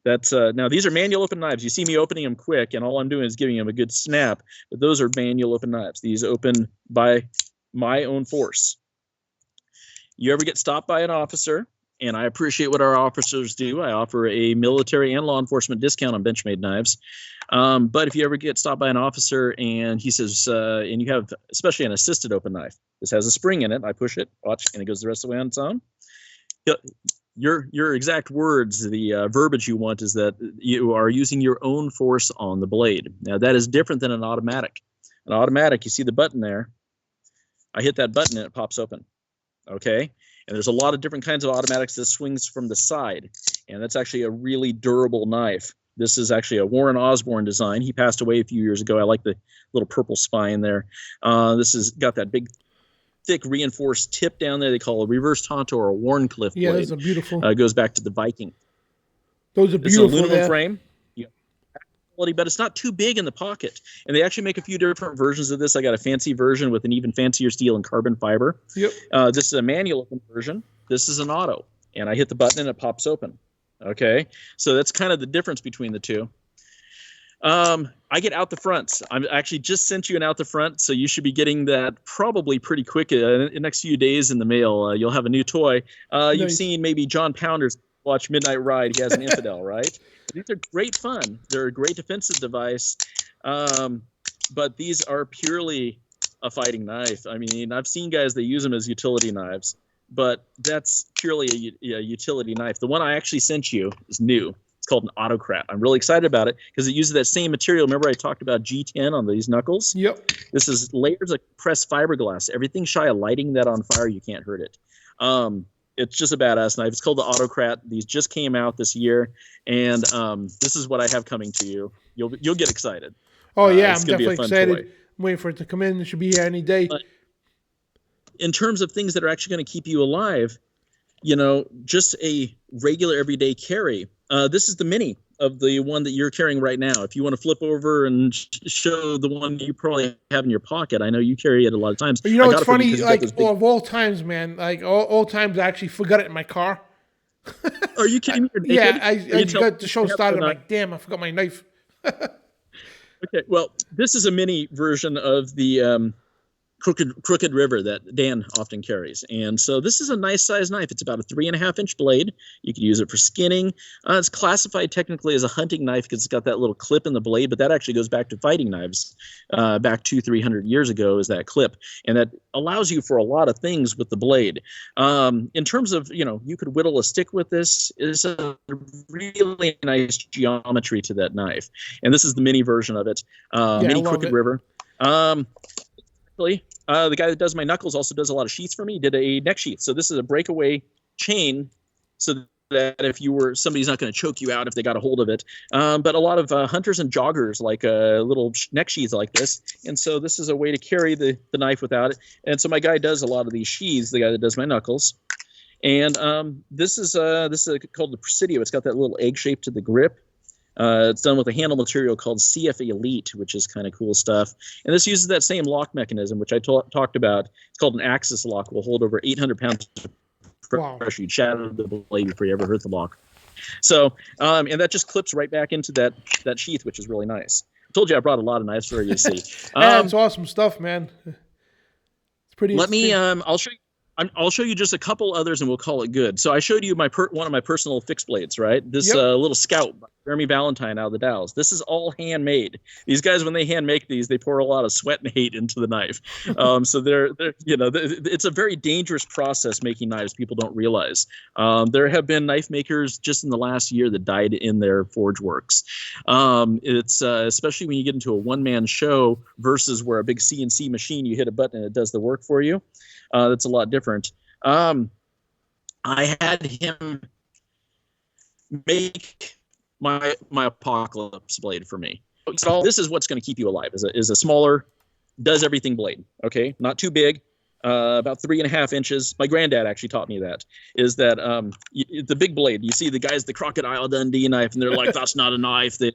That's now these are manual open knives. You see me opening them quick, and all I'm doing is giving them a good snap. But those are manual open knives. These open by my own force. You ever get stopped by an officer, and I appreciate what our officers do. I offer a military and law enforcement discount on Benchmade knives. But if you ever get stopped by an officer and he says, and you have especially an assisted open knife, this has a spring in it. I push it, watch, and it goes the rest of the way on its own. Your exact words, the verbiage you want is that you are using your own force on the blade. Now, that is different than an automatic. An automatic, you see the button there. I hit that button and it pops open. Okay? And there's a lot of different kinds of automatics that swings from the side. And that's actually a really durable knife. This is actually a Warren Osborne design. He passed away a few years ago. I like the little purple spine there. This has got that big, thick reinforced tip down there. They call a reverse Tonto or a Warncliffe blade. Yeah, those are beautiful. It goes back to the Viking. Those are beautiful. It's an aluminum frame. But it's not too big in the pocket. And they actually make a few different versions of this. I got a fancy version with an even fancier steel and carbon fiber. Yep. This is a manual open version. This is an auto. And I hit the button and it pops open. Okay? So that's kind of the difference between the two. I get out the fronts. I'm actually just sent you an out the front, so you should be getting that probably pretty quick in the next few days in the mail. You'll have a new toy. Nice. You've seen maybe John Pounders watch Midnight Ride. He has an Infidel, right? These are great fun. They're a great defensive device, but these are purely a fighting knife. I mean, I've seen guys that use them as utility knives, but that's purely a utility knife. The one I actually sent you is new. Called an Autocrat. I'm really excited about it because it uses that same material. Remember I talked about G10 on these knuckles? Yep. This is layers of pressed fiberglass. Everything shy of lighting that on fire, you can't hurt it. It's just a badass knife. It's called the Autocrat. These just came out this year, and this is what I have coming to you. You'll get excited. Oh yeah, I'm definitely excited. Toy. I'm waiting for it to come in. It should be here any day. In terms of things that are actually going to keep you alive, just a regular everyday carry. This is the mini of the one that you're carrying right now. If you want to flip over and show the one you probably have in your pocket, I know you carry it a lot of times. But it's funny, like of all times, man, like all times I actually forgot it in my car. Are you kidding me? Yeah, I got the show started. I'm like, damn, I forgot my knife. Okay, well, this is a mini version of the Crooked River that Dan often carries. And so this is a nice size knife. It's about a 3.5-inch blade. You can use it for skinning. It's classified technically as a hunting knife because it's got that little clip in the blade, but that actually goes back to fighting knives back 200-300 years ago is that clip. And that allows you for a lot of things with the blade. In terms of, you could whittle a stick with this. It's a really nice geometry to that knife. And this is the mini version of it. Mini Crooked River. The guy that does my knuckles also does a lot of sheaths for me. He did a neck sheath. So this is a breakaway chain so that if somebody's not going to choke you out if they got a hold of it. But a lot of hunters and joggers like little neck sheaths like this. And so this is a way to carry the knife without it. And so my guy does a lot of these sheaths, the guy that does my knuckles. And this is called the Presidio. It's got that little egg shape to the grip. It's done with a handle material called CF Elite, which is kind of cool stuff. And this uses that same lock mechanism, which I talked about. It's called an axis lock. Will hold over 800 pounds of pressure. You'd shatter the blade before you ever hurt the lock. So, and that just clips right back into that sheath, which is really nice. I told you I brought a lot of knives for you to see. It's awesome stuff, man. It's pretty. Let me. I'll show you just a couple others, and we'll call it good. So I showed you one of my personal fixed blades, right? This little Scout by Jeremy Valentine out of the Dalles. This is all handmade. These guys, when they hand make these, they pour a lot of sweat and hate into the knife. So they're it's a very dangerous process making knives. People don't realize. There have been knife makers just in the last year that died in their forge works. It's especially when you get into a one-man show versus where a big CNC machine, you hit a button and it does the work for you. That's a lot different. I had him make my Apocalypse blade for me. So this is what's going to keep you alive. Is a smaller, does everything blade. Okay, not too big, about 3.5 inches. My granddad actually taught me that. Is that the big blade? You see the guys, the Crocodile Dundee knife, and they're like, that's not a knife. The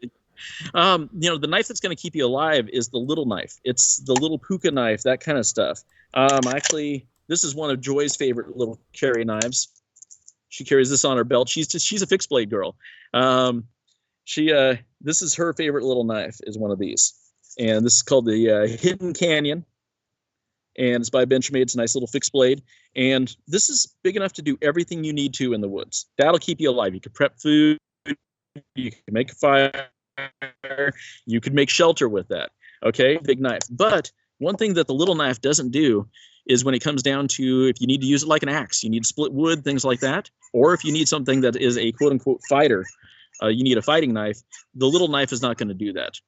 knife that's going to keep you alive is the little knife. It's the little puka knife, that kind of stuff. Actually, this is one of Joy's favorite little carry knives. She carries this on her belt. She's a fixed blade girl. This is her favorite little knife, is one of these. And this is called the Hidden Canyon. And it's by Benchmade. It's a nice little fixed blade. And this is big enough to do everything you need to in the woods. That'll keep you alive. You can prep food. You can make a fire. You could make shelter with that. Okay, big knife. But one thing that the little knife doesn't do is when it comes down to if you need to use it like an axe, you need split wood, things like that, or if you need something that is a quote-unquote fighter, you need a fighting knife, the little knife is not going to do that.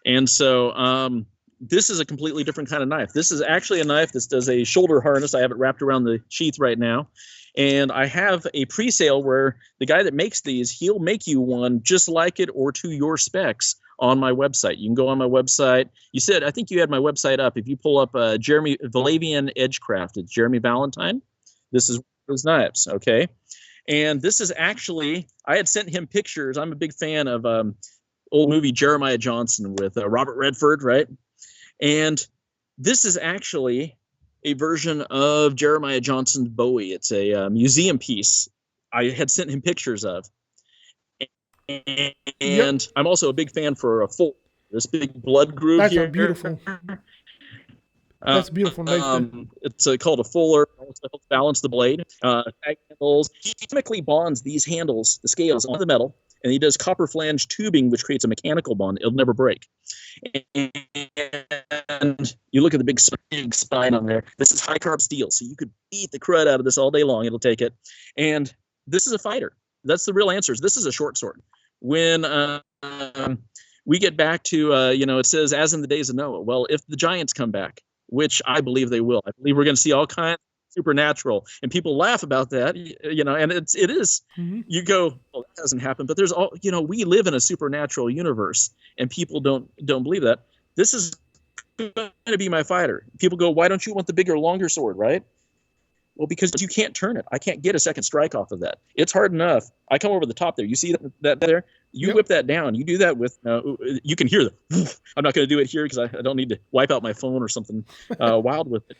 And so this is a completely different kind of knife. This is actually a knife that does a shoulder harness. I have it wrapped around the sheath right now. And I have a pre-sale where the guy that makes these, he'll make you one just like it or to your specs on my website. You can go on my website. You said, I think you had my website up. If you pull up Jeremy Valavian Edgecraft, it's Jeremy Valentine. This is his knives, okay? And this is actually, I had sent him pictures. I'm a big fan of old movie Jeremiah Johnson with Robert Redford, right? And this is actually a version of Jeremiah Johnson's Bowie. It's a museum piece I had sent him pictures of. And I'm also a big fan for a full, this big blood groove. That's here. beautiful. That's beautiful. It's called a fuller. It helps balance the blade. Tag handles. He chemically bonds these handles, the scales, on the metal, and he does copper flange tubing, which creates a mechanical bond. It'll never break. And you look at the big spine on there. This is high carb steel, so you could beat the crud out of this all day long. It'll take it. And this is a fighter. That's the real answer. This is a short sword. When we get back to, it says, as in the days of Noah. Well, if the giants come back, which I believe they will, I believe we're going to see all kinds of supernatural, and people laugh about that, and it is. Mm-hmm. You go, well, that hasn't happened, but there's all, we live in a supernatural universe, and people don't believe that. This is going to be my fighter. People go, why don't you want the bigger, longer sword, right? Well, because you can't turn it. I can't get a second strike off of that. It's hard enough. I come over the top there. You see that there? You whip that down. You do that with, you can hear the, I'm not going to do it here because I don't need to wipe out my phone or something wild with it.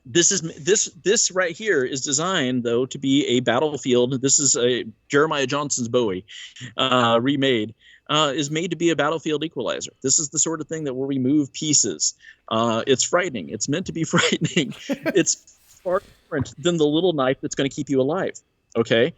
This right here is designed, though, to be a battlefield. This is a Jeremiah Johnson's Bowie remade. Is made to be a battlefield equalizer. This is the sort of thing that will remove pieces. It's frightening. It's meant to be frightening. It's far different than the little knife that's going to keep you alive. Okay?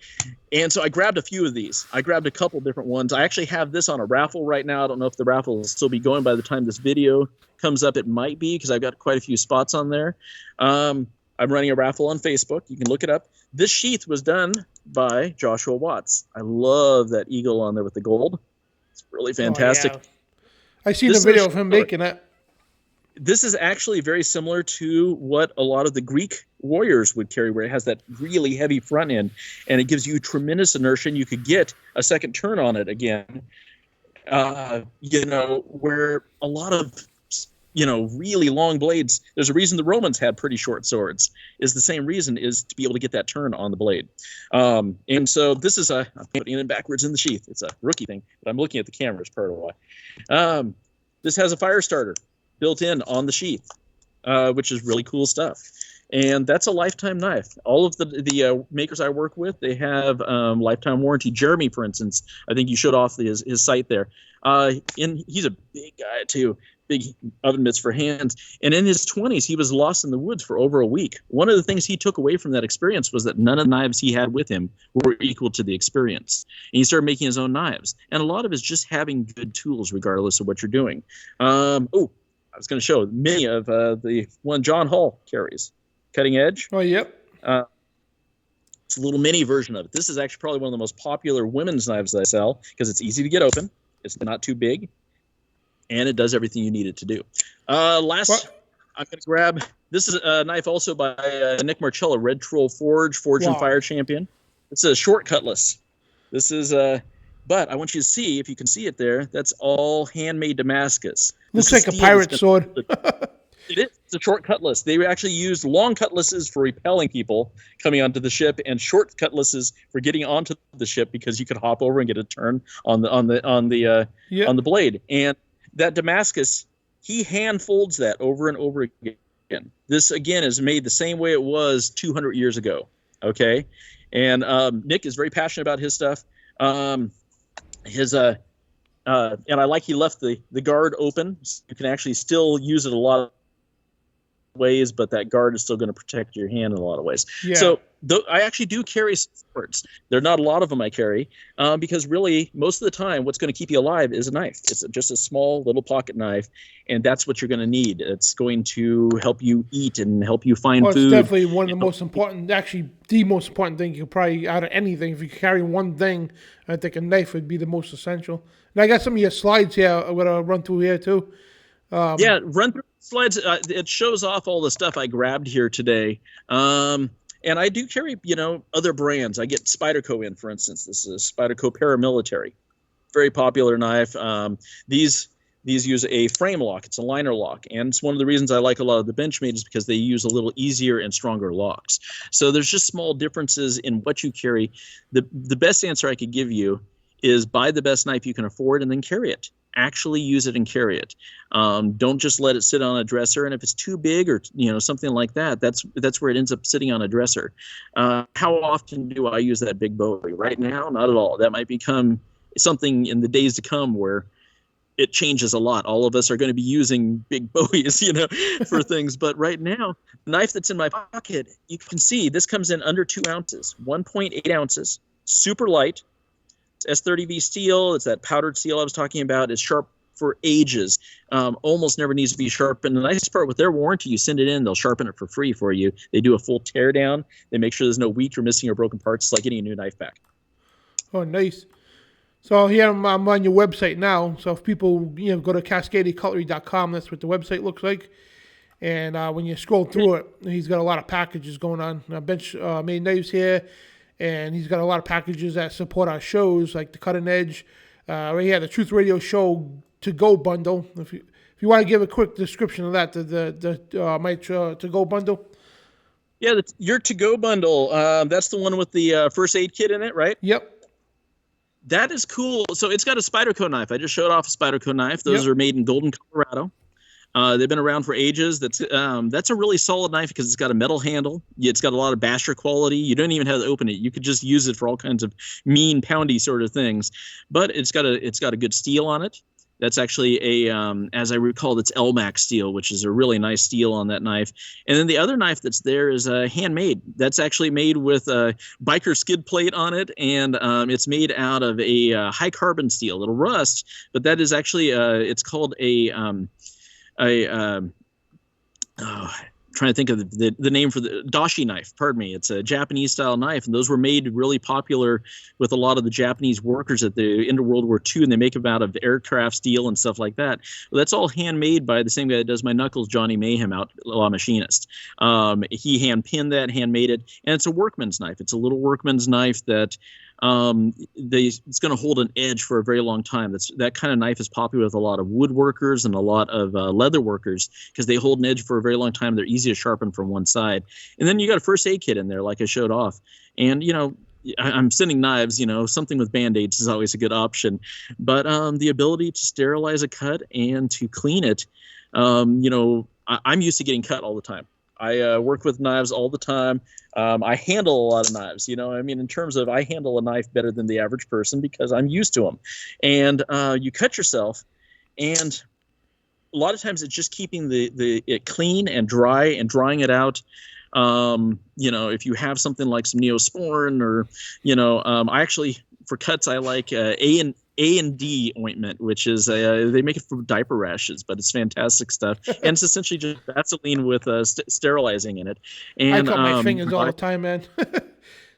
And so I grabbed a few of these. I grabbed a couple different ones. I actually have this on a raffle right now. I don't know if the raffle will still be going by the time this video comes up. It might be because I've got quite a few spots on there. I'm running a raffle on Facebook. You can look it up. This sheath was done by Joshua Watts. I love that eagle on there with the gold. It's really fantastic. Oh, yeah. I seen the video of him making it. This is actually very similar to what a lot of the Greek warriors would carry, where it has that really heavy front end, and it gives you tremendous inertia. You could get a second turn on it again. Where a lot of really long blades. There's a reason the Romans had pretty short swords. Is the same reason, is to be able to get that turn on the blade. And so this is I'm putting it backwards in the sheath. It's a rookie thing, but I'm looking at the camera as part of why. This has a fire starter built in on the sheath, which is really cool stuff. And that's a lifetime knife. All of the makers I work with, they have lifetime warranty. Jeremy, for instance, I think you showed off his site there. And he's a big guy too, big oven mitts for hands. And in his 20s, he was lost in the woods for over a week. One of the things he took away from that experience was that none of the knives he had with him were equal to the experience. And he started making his own knives. And a lot of it is just having good tools, regardless of what you're doing. I was going to show many of the one John Hall carries. Cutting edge. Oh, yep. It's a little mini version of it. This is actually probably one of the most popular women's knives that I sell because it's easy to get open. It's not too big. And it does everything you need it to do. I'm going to grab, this is a knife also by Nick Marcello, Red Troll Forge and Fire Champion. It's a short cutlass. This is, but I want you to see, if you can see it there, that's all handmade Damascus. Looks like a pirate sword. It is. It's a short cutlass. They actually used long cutlasses for repelling people coming onto the ship, and short cutlasses for getting onto the ship because you could hop over and get a turn on the blade. And that Damascus, he hand folds that over and over again. This again is made the same way it was 200 years ago. Okay, and Nick is very passionate about his stuff. And I like he left the guard open. So you can actually still use it a lot of ways, but that guard is still going to protect your hand in a lot of ways. Yeah. So I actually do carry swords. There are not a lot of them I carry because really most of the time what's going to keep you alive is a knife. It's just a small little pocket knife, and that's what you're going to need. It's going to help you eat and help you find food. It's definitely one of the most important, actually the most important thing you could probably out of anything. If you carry one thing, I think a knife would be the most essential. And I got some of your slides here I'm going to run through here too. Run through slides. It shows off all the stuff I grabbed here today. And I do carry, other brands. I get Spyderco in, for instance. This is Spyderco Paramilitary. Very popular knife. These use a frame lock. It's a liner lock. And it's one of the reasons I like a lot of the Benchmade is because they use a little easier and stronger locks. So there's just small differences in what you carry. The best answer I could give you is buy the best knife you can afford and then carry it. Actually use it and carry it. Don't just let it sit on a dresser. And if it's too big or something like that, that's where it ends up sitting on a dresser. How often do I use that big Bowie? Right now, not at all. That might become something in the days to come where it changes a lot. All of us are going to be using big Bowies, for things. But right now, the knife that's in my pocket, you can see this comes in under 2 ounces, 1.8 ounces, super light. S30V steel. It's that powdered steel I was talking about. It's sharp for ages. Almost never needs to be sharpened. The nice part with their warranty, you send it in, they'll sharpen it for free for you. They do a full tear down. They make sure there's no weak or missing or broken parts. It's like getting a new knife back. Oh, nice. So here I'm on your website now. So if people go to CascadiaCutlery.com, that's what the website looks like. And when you scroll through it, he's got a lot of packages going on. Bench made knives here. And he's got a lot of packages that support our shows, like the Cutting Edge. Right here, the Truth Radio Show to-go bundle. If you want to give a quick description of that, my to-go bundle. Yeah, your to-go bundle, that's the one with the first aid kit in it, right? Yep. That is cool. So it's got a Spyderco knife. I just showed off a Spyderco knife. Those are made in Golden, Colorado. They've been around for ages. That's a really solid knife because it's got a metal handle. It's got a lot of basher quality. You don't even have to open it. You could just use it for all kinds of mean, poundy sort of things. But it's got a good steel on it. That's actually as I recall, it's LMAX steel, which is a really nice steel on that knife. And then the other knife that's there is handmade. That's actually made with a biker skid plate on it, and it's made out of a high carbon steel. It'll rust, but that is actually it's called trying to think of the name for the dashi knife. Pardon me. It's a Japanese style knife, and those were made really popular with a lot of the Japanese workers at the end of World War II, and they make them out of aircraft steel and stuff like that. Well, that's all handmade by the same guy that does my knuckles, Johnny Mayhem, out La Machinist. He hand pinned that, handmade it, and it's a workman's knife. It's a little workman's knife that it's going to hold an edge for a very long time. That kind of knife is popular with a lot of woodworkers and a lot of leather workers because they hold an edge for a very long time. They're easy to sharpen from one side. And then you got a first aid kit in there, like I showed off. And, I'm sending knives, something with Band-Aids is always a good option. But the ability to sterilize a cut and to clean it, I'm used to getting cut all the time. I work with knives all the time. I handle a lot of knives, in terms of I handle a knife better than the average person because I'm used to them. And you cut yourself, and a lot of times it's just keeping it clean and dry and drying it out. If you have something like some Neosporin or, I actually, for cuts, I like A&D ointment, which is they make it for diaper rashes, but it's fantastic stuff. And it's essentially just Vaseline with sterilizing in it. And I cut my fingers all the time, man.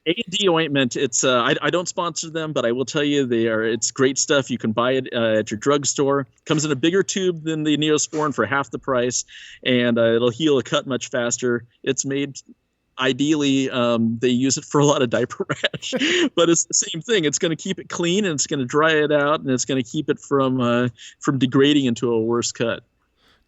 A&D ointment, it's I don't sponsor them, but I will tell you it's great stuff. You can buy it at your drugstore. Comes in a bigger tube than the Neosporin for half the price, and it'll heal a cut much faster. It's made, ideally, they use it for a lot of diaper rash, but it's the same thing. It's going to keep it clean, and it's going to dry it out, and it's going to keep it from degrading into a worse cut.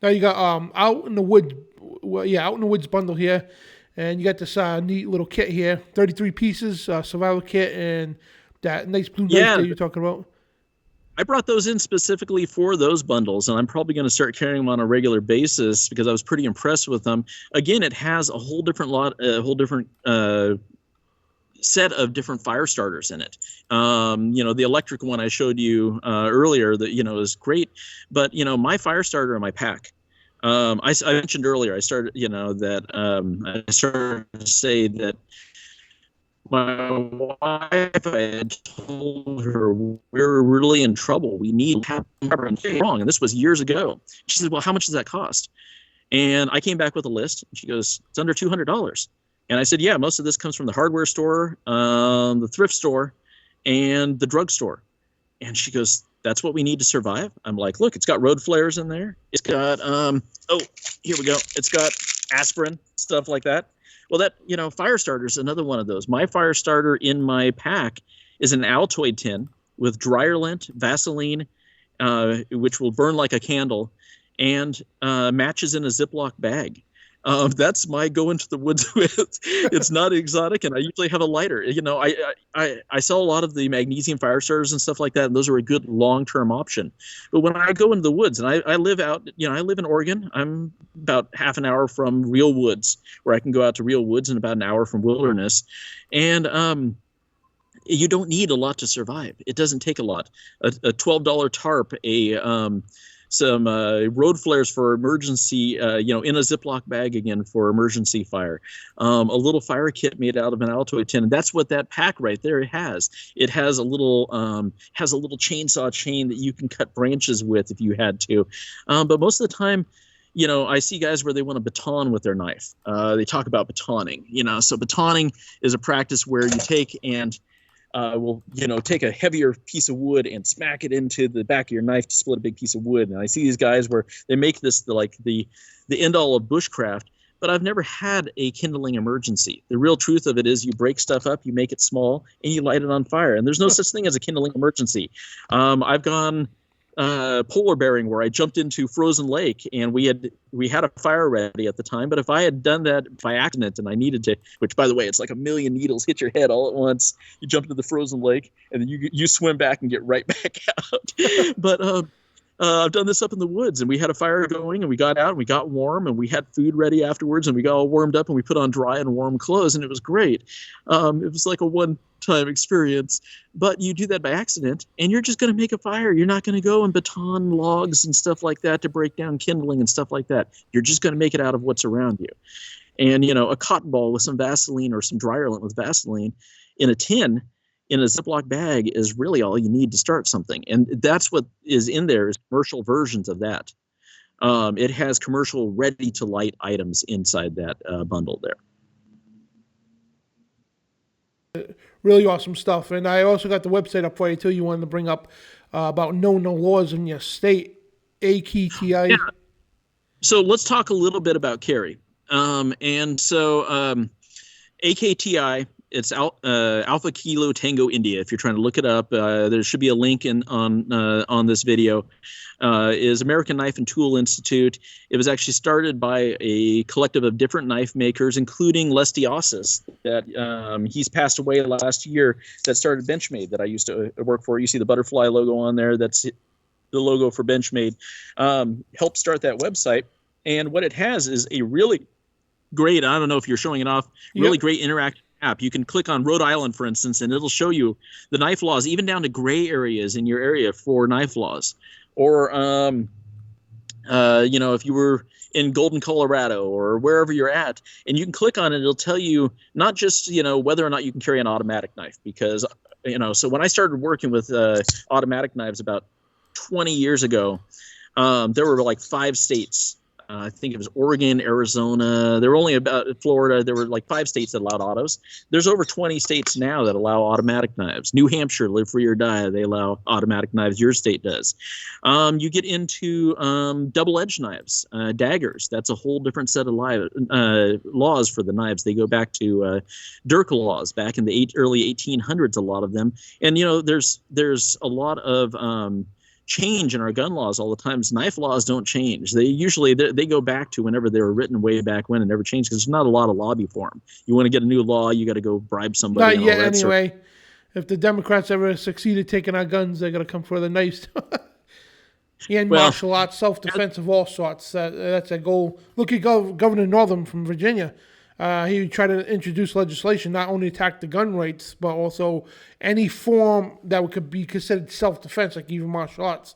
Now you got out in the woods bundle here. And you got this neat little kit here, 33 pieces, survival kit, and that nice blue knife that you're talking about. I brought those in specifically for those bundles, and I'm probably going to start carrying them on a regular basis because I was pretty impressed with them. Again, it has a whole different set of different fire starters in it. The electric one I showed you earlier that, is great, but, my fire starter in my pack, I mentioned earlier, I started to say that my wife, I had told her we're really in trouble. We need to have something wrong. And this was years ago. She said, well, how much does that cost? And I came back with a list. And she goes, it's under $200. And I said, yeah, most of this comes from the hardware store, the thrift store, and the drugstore. And she goes, that's what we need to survive. I'm like, look, it's got road flares in there. It's got, here we go. It's got aspirin, stuff like that. Well, that, fire starter is another one of those. My fire starter in my pack is an Altoid tin with dryer lint, Vaseline, which will burn like a candle, and matches in a Ziploc bag. That's my go into the woods with. It's not exotic, and I usually have a lighter. I sell a lot of the magnesium fire starters and stuff like that, and those are a good long-term option. But when I go into the woods, and I live out, I live in Oregon. I'm about half an hour from real woods, where I can go out to real woods, and about an hour from wilderness. And you don't need a lot to survive. It doesn't take a lot. A $12 tarp, some road flares for emergency, in a Ziploc bag again for emergency fire. A little fire kit made out of an Altoid tin, and that's what that pack right there has. It has a little chainsaw chain that you can cut branches with if you had to. But most of the time, I see guys where they want to baton with their knife. They talk about batoning. So batoning is a practice where you take and will take a heavier piece of wood and smack it into the back of your knife to split a big piece of wood. And I see these guys where they make this the end all of bushcraft, but I've never had a kindling emergency. The real truth of it is you break stuff up, you make it small, and you light it on fire. And there's no such thing as a kindling emergency. I've gone polar bearing where I jumped into frozen lake, and we had a fire ready at the time. But if I had done that by accident and I needed to, which by the way, it's like a million needles hit your head all at once, you jump into the frozen lake and then you swim back and get right back out. But I've done this up in the woods, and we had a fire going, and we got out and we got warm, and we had food ready afterwards, and we got all warmed up, and we put on dry and warm clothes, and it was great. It was like a one-time experience. But you do that by accident, and you're just going to make a fire. You're not going to go and baton logs and stuff like that to break down kindling and stuff like that. You're just going to make it out of what's around you. And, a cotton ball with some Vaseline or some dryer lint with Vaseline in a tin in a Ziploc bag is really all you need to start something. And that's what is in there is commercial versions of that. It has commercial ready-to-light items inside that bundle there. Really awesome stuff. And I also got the website up for you, too. You wanted to bring up about no laws in your state, AKTI. Yeah. So let's talk a little bit about carry. AKTI It's Alpha Kilo Tango India. If you're trying to look it up, there should be a link on this video. Is American Knife and Tool Institute. It was actually started by a collective of different knife makers, including Les Diosas, that he's passed away last year, that started Benchmade, that I used to work for. You see the butterfly logo on there. That's the logo for Benchmade. Helped start that website. And what it has is a really great, I don't know if you're showing it off, really great interactive app. You can click on Rhode Island, for instance, and it'll show you the knife laws, even down to gray areas in your area for knife laws. Or, if you were in Golden, Colorado, or wherever you're at, and you can click on it, it'll tell you not just, whether or not you can carry an automatic knife. Because, so when I started working with automatic knives about 20 years ago, there were like 5 states. I think it was Oregon, Arizona. There were only about Florida. There were like 5 states that allowed autos. There's over 20 states now that allow automatic knives. New Hampshire, live free or die. They allow automatic knives. Your state does. You get into double-edged knives, daggers. That's a whole different set of laws for the knives. They go back to Dirk laws back in the early 1800s, a lot of them. And, there's a lot of change in our gun laws all the time. Knife laws don't change. They usually they go back to whenever they were written way back when and never changed, because there's not a lot of lobby for them. You want to get a new law, you got to go bribe somebody. Not yet, anyway. If the Democrats ever succeed at taking our guns, they're going to come for the knives. And martial arts, self-defense of all sorts. That's a goal. Look at Governor Northam from Virginia. He tried to introduce legislation not only attack the gun rights, but also any form that could be considered self-defense, like even martial arts.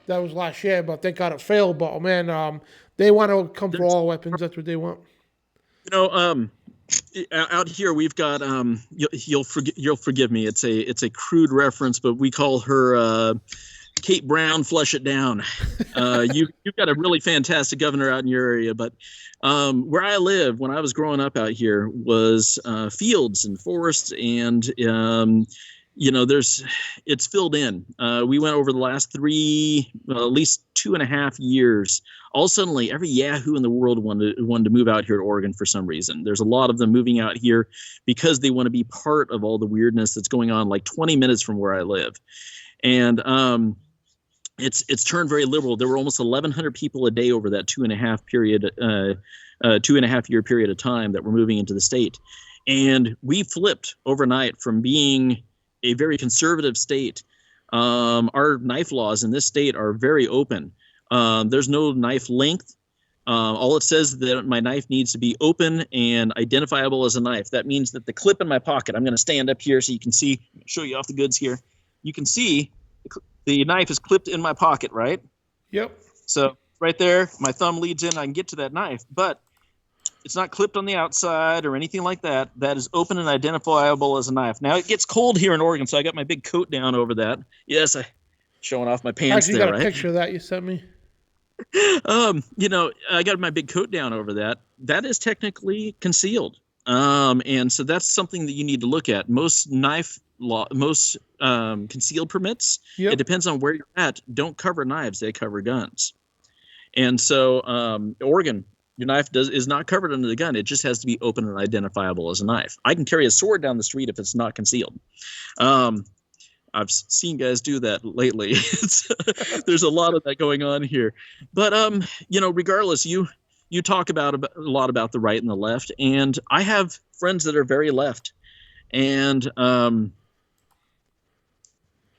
That was last year, but thank God it failed. But man, they want to come for all weapons. That's what they want. Out here we've got you'll forgive me. It's a crude reference, but we call her Kate Brown. Flush it down. You've got a really fantastic governor out in your area, but where I live when I was growing up out here was fields and forests, and it's filled in. We went over the last at least 2.5 years. All suddenly, every Yahoo in the world wanted to move out here to Oregon for some reason. There's a lot of them moving out here because they want to be part of all the weirdness that's going on, like 20 minutes from where I live, and it's turned very liberal. There were almost 1,100 people a day over that 2.5 year period of time that were moving into the state. And we flipped overnight from being a very conservative state. Our knife laws in this state are very open. There's no knife length. All it says is that my knife needs to be open and identifiable as a knife. That means that the clip in my pocket, I'm going to stand up here so you can see, show you off the goods here. You can see the knife is clipped in my pocket, right? Yep. So right there, my thumb leads in, I can get to that knife, but it's not clipped on the outside or anything like that. That is open and identifiable as a knife. Now, it gets cold here in Oregon, so I got my big coat down over that. Yes, showing off my pants. Actually, there, you got right? a picture of that you sent me. I got my big coat down over that. That is technically concealed. And so that's something that you need to look at. Most concealed permits, It depends on where you're at, don't cover knives, they cover guns. And so Oregon, your knife is not covered under the gun. It just has to be open and identifiable as a knife. I can carry a sword down the street if it's not concealed. I've seen guys do that lately. There's a lot of that going on here. But regardless, you talk a lot about the right and the left, and I have friends that are very left, and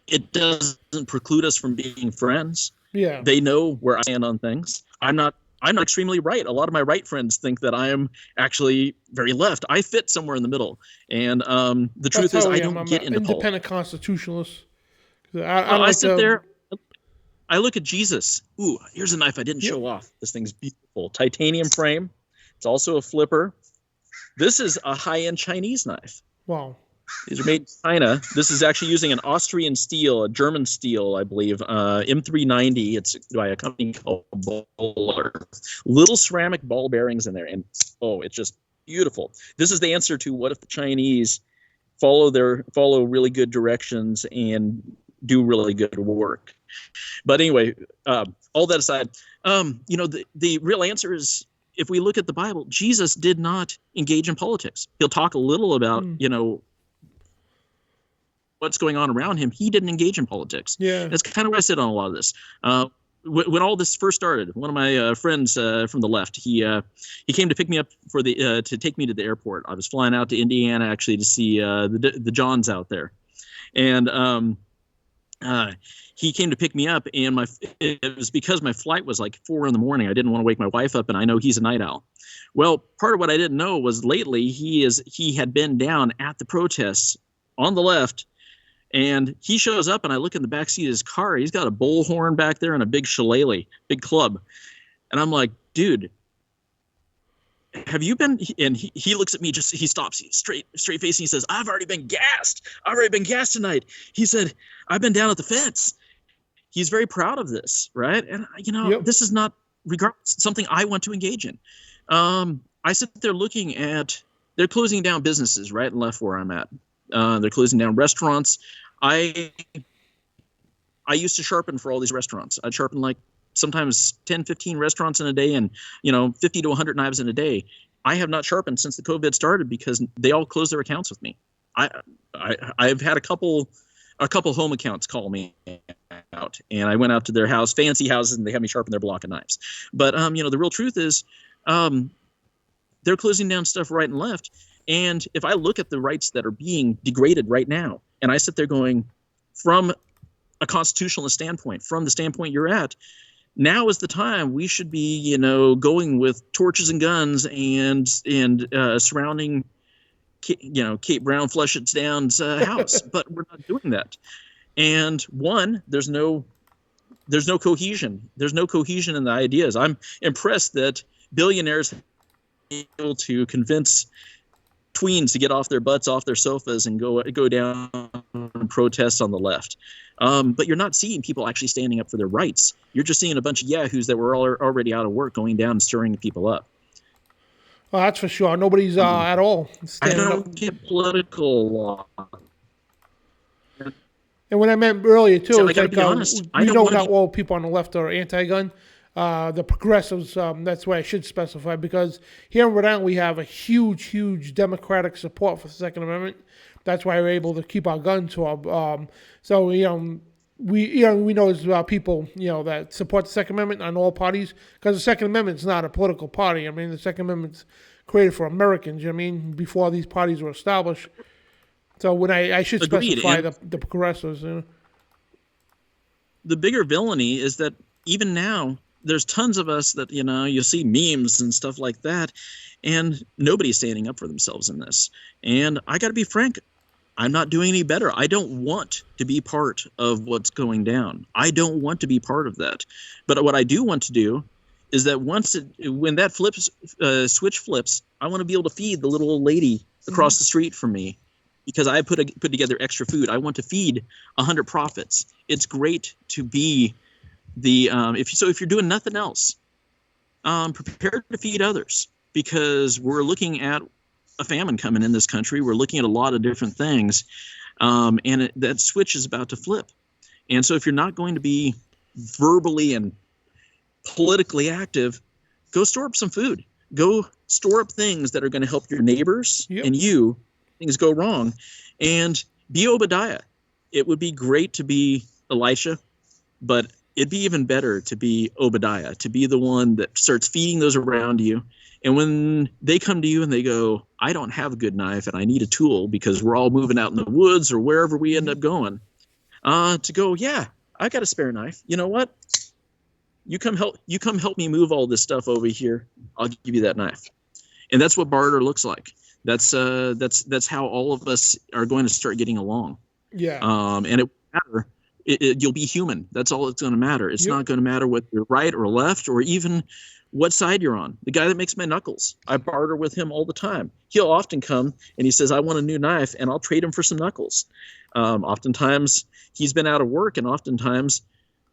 it doesn't preclude us from being friends. Yeah, they know where I stand on things. I'm not extremely right. A lot of my right friends think that I am actually very left. I fit somewhere in the middle, and the truth is, I don't get into independent constitutionalist. I sit there. I look at Jesus. Ooh, here's a knife I didn't show off. This thing's beautiful. Titanium frame. It's also a flipper. This is a high-end Chinese knife. Wow. These are made in China. This is actually using an Austrian steel, a German steel, I believe, M390. It's by a company called Bowler. Little ceramic ball bearings in there, and it's just beautiful. This is the answer to what if the Chinese follow really good directions and do really good work. But anyway, all that aside, the real answer is if we look at the Bible, Jesus did not engage in politics. He'll talk a little about, what's going on around him. He didn't engage in politics. Yeah. That's kind of where I sit on a lot of this. When all this first started, one of my friends from the left, he came to pick me up to take me to the airport. I was flying out to Indiana actually to see the Johns out there, and he came to pick me up, and it was because my flight was like 4 a.m. I didn't want to wake my wife up, and I know he's a night owl. Well, part of what I didn't know was lately he had been down at the protests on the left. And he shows up, and I look in the backseat of his car. He's got a bullhorn back there and a big shillelagh, big club. And I'm like, dude, have you been? And he looks at me, he stops, he's straight face, and he says, I've already been gassed tonight. He said, I've been down at the fence. He's very proud of this, right? And, This is not something I want to engage in. I sit there looking at, they're closing down businesses right and left where I'm at. They're closing down restaurants. I used to sharpen for all these restaurants. I'd sharpen like sometimes 10, 15 restaurants in a day and, 50 to 100 knives in a day. I have not sharpened since the COVID started because they all closed their accounts with me. I've had a couple home accounts call me out, and I went out to their house, fancy houses, and they had me sharpen their block of knives. But, the real truth is they're closing down stuff right and left. And if I look at the rights that are being degraded right now, and I sit there going, from a constitutional standpoint, from the standpoint you're at, now is the time we should be, going with torches and guns and surrounding, Kate Brown Flushits Down's house. But we're not doing that. And one, there's no cohesion. There's no cohesion in the ideas. I'm impressed that billionaires are able to convince tweens to get off their butts off their sofas and go down and protest on the left. But you're not seeing people actually standing up for their rights. You're just seeing a bunch of yahoos that were already out of work going down and stirring people up. Well, that's for sure. Nobody's at all standing up. I don't get political law. And what I meant earlier, too, So is I gotta be honest. I we don't know wanna not be- all people on the left are anti-gun. The progressives, that's why I should specify, because here in Rhode Island we have a huge Democratic support for the Second Amendment. That's why we're able to keep our guns. We know there's people that support the Second Amendment on all parties, because the Second Amendment is not a political party. I mean, the Second Amendment's created for Americans. Before these parties were established. So when I should Agreed. specify And the progressives. the bigger villainy is that even now, there's tons of us that, you'll see memes and stuff like that, and nobody's standing up for themselves in this. And I got to be frank, I'm not doing any better. I don't want to be part of what's going down. I don't want to be part of that. But what I do want to do is that when that switch flips, I want to be able to feed the little old lady across the street from me, because I put together extra food. I want to feed 100 prophets. It's great to be if you're doing nothing else, prepare to feed others, because we're looking at a famine coming in this country. We're looking at a lot of different things, and that switch is about to flip. And so if you're not going to be verbally and politically active, go store up some food. Go store up things that are going to help your neighbors and you. Things go wrong, and be Obadiah. It would be great to be Elisha, but it'd be even better to be Obadiah, to be the one that starts feeding those around you. And when they come to you and they go, I don't have a good knife and I need a tool because we're all moving out in the woods or wherever we end up going, to go, yeah, I got a spare knife. You know what? You come help me move all this stuff over here. I'll give you that knife. And that's what barter looks like. That's how all of us are going to start getting along. Yeah. And it won't matter. You'll be human. That's all it's going to matter. It's not going to matter whether you're right or left or even what side you're on. The guy that makes my knuckles, I barter with him all the time. He'll often come and he says, I want a new knife, and I'll trade him for some knuckles. Oftentimes he's been out of work, and oftentimes,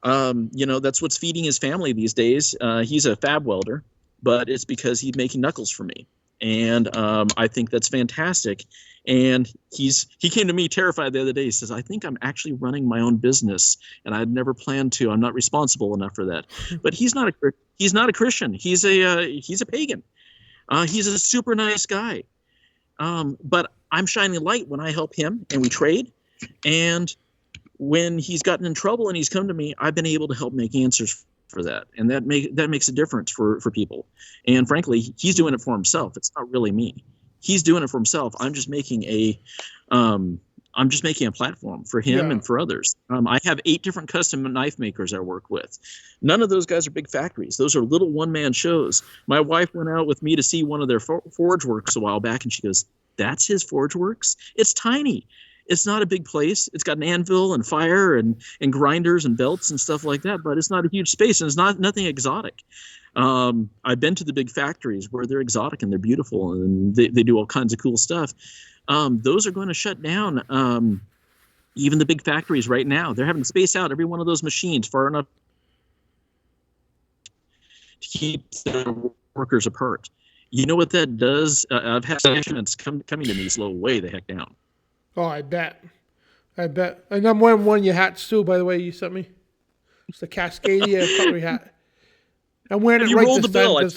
that's what's feeding his family these days. He's a fab welder, but it's because he's making knuckles for me. And I think that's fantastic. And he came to me terrified the other day. He says, I think I'm actually running my own business, and I'd never planned to. I'm not responsible enough for that. But he's not a Christian. He's a pagan. He's a super nice guy. But I'm shining light when I help him and we trade. And when he's gotten in trouble and he's come to me, I've been able to help make answers for that. And that makes a difference for people. And frankly, he's doing it for himself. It's not really me. He's doing it for himself. I'm just making a platform for him and for others. I have 8 different custom knife makers I work with. None of those guys are big factories. Those are little one-man shows. My wife went out with me to see one of their forge works a while back, and she goes, "That's his forge works? It's tiny. It's not a big place. It's got an anvil and fire and grinders and belts and stuff like that, but it's not a huge space, and it's nothing exotic." I've been to the big factories where they're exotic and they're beautiful and they do all kinds of cool stuff. Those are going to shut down. Even the big factories right now, they're having to space out every one of those machines far enough to keep their workers apart. You know what that does? I've had instruments coming to me slow way the heck down. Oh, I bet. And I'm wearing one of your hats too, by the way, you sent me. It's the Cascadia Cutlery hat. I'm wearing it right this time.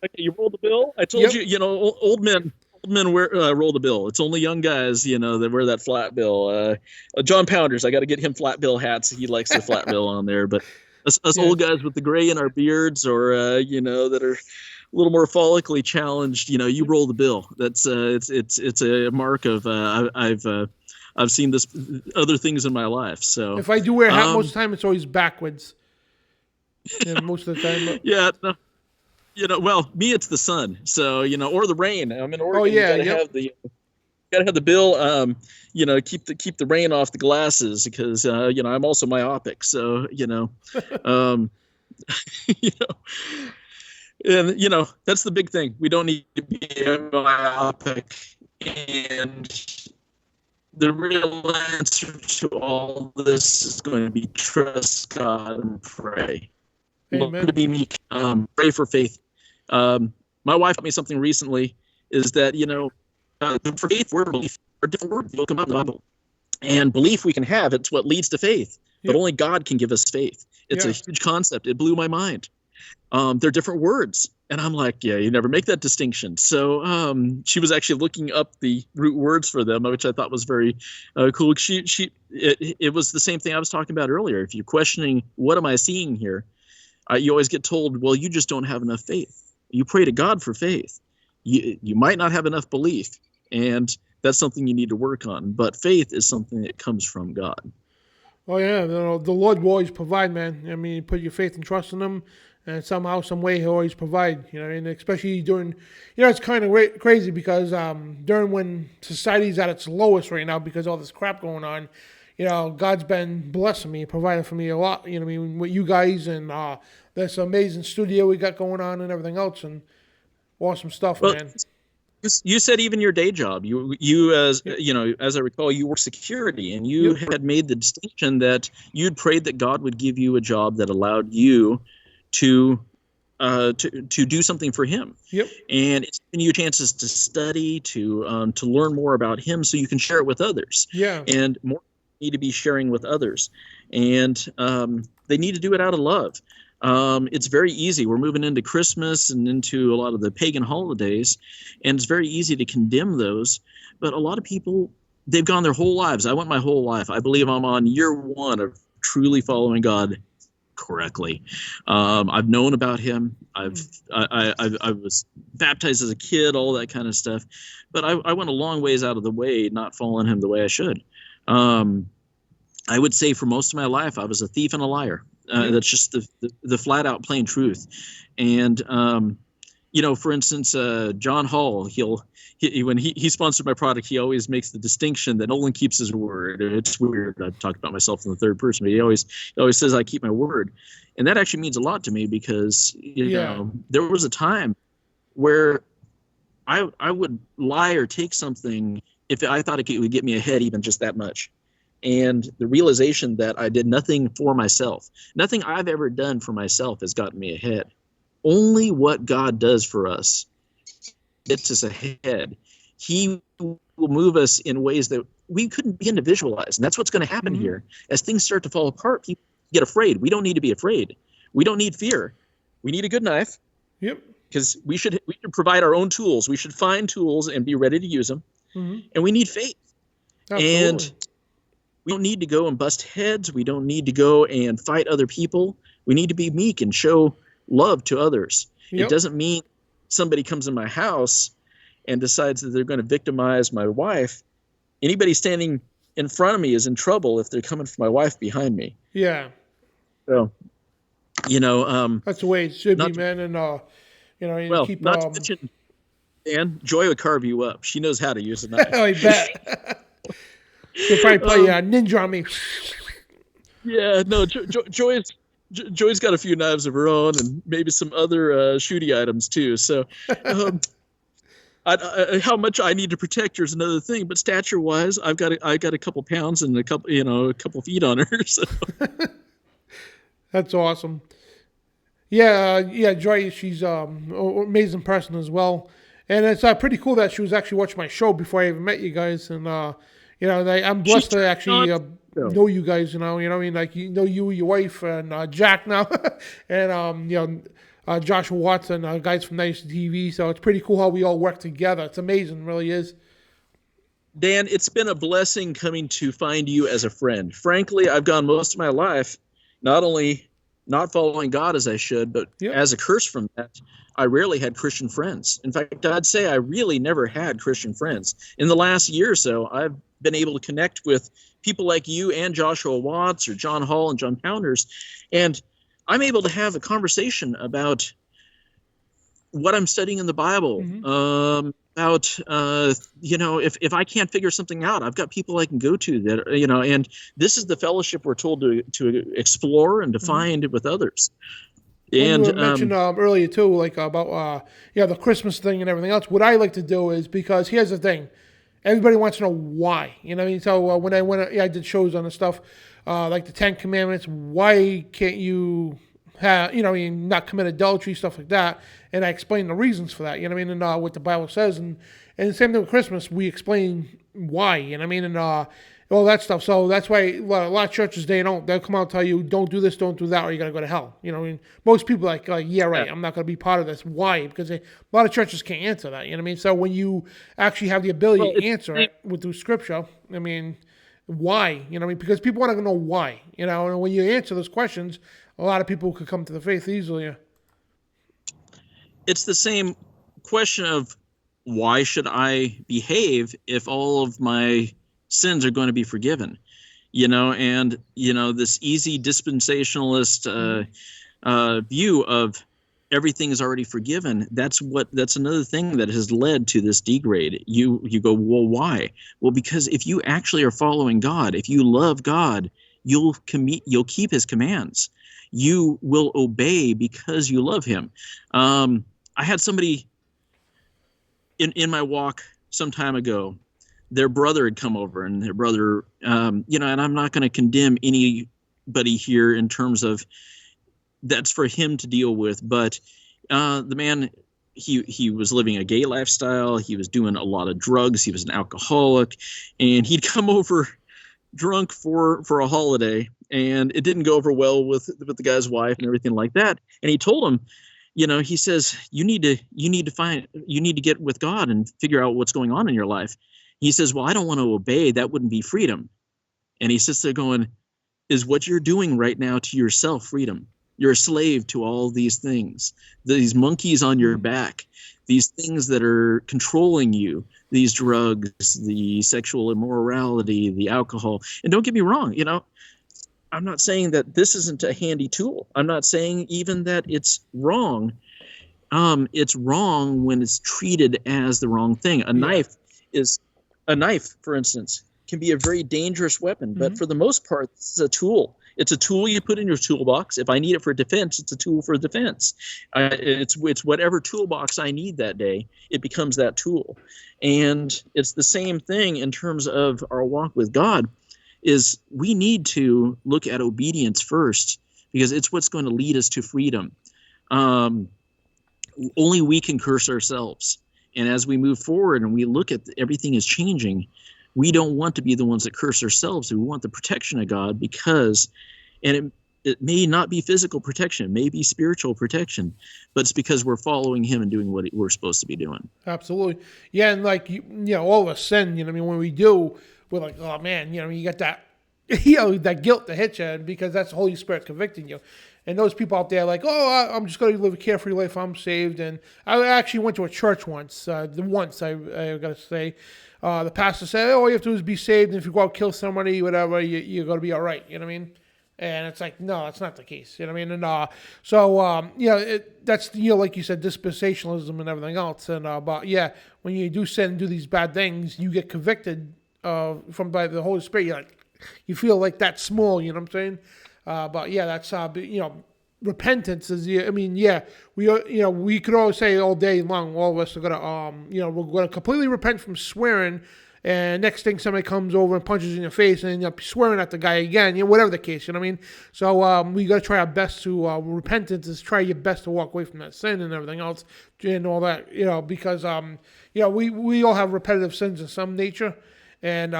Okay, you rolled the bill? I told you, old men roll the bill. It's only young guys, that wear that flat bill. John Pounders, I got to get him flat bill hats. He likes the flat bill on there. But us old guys with the gray in our beards, or that are a little more follically challenged, you roll the bill. That's it's a mark of I've seen this other things in my life. So if I do wear a hat most of the time, it's always backwards. Most of the time. Yeah. No. Well, me, it's the sun. So, or the rain. I'm in Oregon. Oh, yeah. You gotta have the bill, keep the rain off the glasses because, I'm also myopic. So, and, that's the big thing. We don't need to be myopic. And the real answer to all this is going to be trust God and pray. Amen. To be meek. Pray for faith. My wife taught me something recently, is that, for faith, word, belief are different words. They'll come out in the Bible. And belief we can have, it's what leads to faith. But only God can give us faith. It's a huge concept. It blew my mind. They're different words. And I'm like, you never make that distinction. So she was actually looking up the root words for them, which I thought was very cool. It was the same thing I was talking about earlier. If you're questioning, what am I seeing here? You always get told, well, you just don't have enough faith. You pray to God for faith. You might not have enough belief, and that's something you need to work on. But faith is something that comes from God. Oh, yeah. The Lord will always provide, man. I mean, you put your faith and trust in Him, and somehow, some way, He'll always provide. And especially during, it's kind of crazy because during when society's at its lowest right now because of all this crap going on, God's been blessing me, providing for me a lot, with you guys and this amazing studio we got going on and everything else and awesome stuff, man. You said even your day job, you as I recall, you work security, and you had made the distinction that you'd prayed that God would give you a job that allowed you to do something for Him. Yep. And it's giving you chances to study, to learn more about Him, so you can share it with others. Yeah. And more need to be sharing with others, and they need to do it out of love. It's very easy. We're moving into Christmas and into a lot of the pagan holidays, and it's very easy to condemn those. But a lot of people, they've gone their whole lives. I went my whole life. I believe I'm on year 1 of truly following God correctly. I've known about Him. I was baptized as a kid, all that kind of stuff. But I went a long ways out of the way, not following Him the way I should. I would say for most of my life, I was a thief and a liar. That's just the flat out plain truth. And, for instance, John Hall, when he sponsored my product, he always makes the distinction that Nolan keeps his word. It's weird. I talk about myself in the third person, but he always says I keep my word. And that actually means a lot to me because, there was a time where I would lie or take something if I thought it would get me ahead even just that much. And the realization that I did nothing for myself, nothing I've ever done for myself has gotten me ahead. Only what God does for us gets us ahead. He will move us in ways that we couldn't begin to visualize. And that's what's going to happen here. As things start to fall apart, people get afraid. We don't need to be afraid. We don't need fear. We need a good knife. Yep. Because we should provide our own tools. We should find tools and be ready to use them. And we need faith. Absolutely. And we don't need to go and bust heads. We don't need to go and fight other people. We need to be meek and show love to others. Yep. It doesn't mean somebody comes in my house and decides that they're going to victimize my wife. Anybody standing in front of me is in trouble if they're coming for my wife behind me. Yeah. So, that's the way it should be, man. And keep. Not to mention, Dan, Joy would carve you up. She knows how to use a knife. I bet. She'll probably play ninja on me. Yeah, no, Joy's got a few knives of her own and maybe some other shooty items too. So, how much I need to protect her is another thing. But stature-wise, I got a couple pounds and a couple feet on her. So. That's awesome. Yeah, Joy, she's an amazing person as well. And it's pretty cool that she was actually watching my show before I even met you guys. And, I'm blessed to actually know you guys, like, you, your wife, and Jack now, and, Joshua Watson, guys from Nice TV. So it's pretty cool how we all work together. It's amazing, it really is. Dan, it's been a blessing coming to find you as a friend. Frankly, I've gone most of my life not only not following God as I should, but as a curse from that, I rarely had Christian friends. In fact, I'd say I really never had Christian friends. In the last year or so, I've been able to connect with people like you and Joshua Watts or John Hall and John Pounders, and I'm able to have a conversation about what I'm studying in the Bible, about, if I can't figure something out, I've got people I can go to that, and this is the fellowship we're told to explore and to find with others. And you mentioned earlier too, like about the Christmas thing and everything else. What I like to do is, because here's the thing, everybody wants to know why. You know what I mean? So when I did shows on the stuff like the 10 Commandments, why can't you have not commit adultery, stuff like that? And I explain the reasons for that. You know what I mean? And what the Bible says, and the same thing with Christmas, we explain why. You know what I mean? And all that stuff. So that's why a lot of churches, they'll come out and tell you, don't do this, don't do that, or you're going to go to hell. You know what I mean? Most people are like, yeah, right, I'm not going to be part of this. Why? Because a lot of churches can't answer that. You know what I mean? So when you actually have the ability to answer it through Scripture, I mean, why? You know what I mean? Because people want to know why. And when you answer those questions, a lot of people could come to the faith easily. It's the same question of, why should I behave if all of my sins are going to be forgiven? This easy dispensationalist view of everything is already forgiven. That's another thing that has led to this degrade. You go, well, why? Well, because if you actually are following God, if you love God, you'll keep his commands. You will obey because you love him. I had somebody in my walk some time ago. Their brother had come over, and their brother, and I'm not going to condemn anybody here in terms of that's for him to deal with, but the man, he was living a gay lifestyle. He was doing a lot of drugs. He was an alcoholic, and he'd come over drunk for a holiday, and it didn't go over well with the guy's wife and everything like that. And he told him, he says, you need to get with God and figure out what's going on in your life. He says, well, I don't want to obey. That wouldn't be freedom. And he sits there going, is what you're doing right now to yourself freedom? You're a slave to all these things, these monkeys on your back, these things that are controlling you, these drugs, the sexual immorality, the alcohol. And don't get me wrong, I'm not saying that this isn't a handy tool. I'm not saying even that it's wrong. It's wrong when it's treated as the wrong thing. A knife, for instance, can be a very dangerous weapon, but for the most part, this is a tool. It's a tool you put in your toolbox. If I need it for defense, it's a tool for defense. It's whatever toolbox I need that day, it becomes that tool. And it's the same thing in terms of our walk with God, is we need to look at obedience first, because it's what's going to lead us to freedom. Only we can curse ourselves. And as we move forward and we look at everything is changing, we don't want to be the ones that curse ourselves. We want the protection of God because, and it may not be physical protection, it may be spiritual protection, but it's because we're following him and doing what we're supposed to be doing. Absolutely. Yeah, and like, all of us sin, when we do, we're like, oh man, you got that, that guilt that hits you because that's the Holy Spirit convicting you. And those people out there like, oh, I'm just going to live a carefree life, I'm saved. And I actually went to a church once, I got to say. The pastor said, all you have to do is be saved, and if you go out and kill somebody, whatever, you're going to be all right, you know what I mean? And it's like, no, that's not the case, you know what I mean? And that's, like you said, dispensationalism and everything else. And but yeah, when you do sin and do these bad things, you get convicted by the Holy Spirit. You're like, you feel like that's small, you know what I'm saying? But yeah, that's repentance is. We could always say all day long, all of us are gonna we're gonna completely repent from swearing. And next thing, somebody comes over and punches you in your face, and you're swearing at the guy again, whatever the case, you know what I mean? So we got to try our best to, repentance is try your best to walk away from that sin and everything else and all that, because, we all have repetitive sins of some nature, and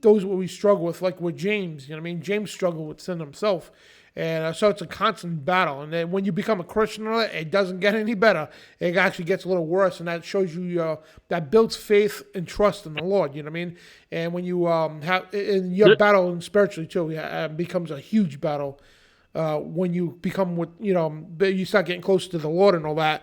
those are what we struggle with, like with James, you know what I mean? James struggled with sin himself. And so it's a constant battle. And then when you become a Christian, it doesn't get any better. It actually gets a little worse. And that shows you, that builds faith and trust in the Lord. You know what I mean? And when you have, in your battle and spiritually too, it becomes a huge battle. When you become you start getting closer to the Lord and all that.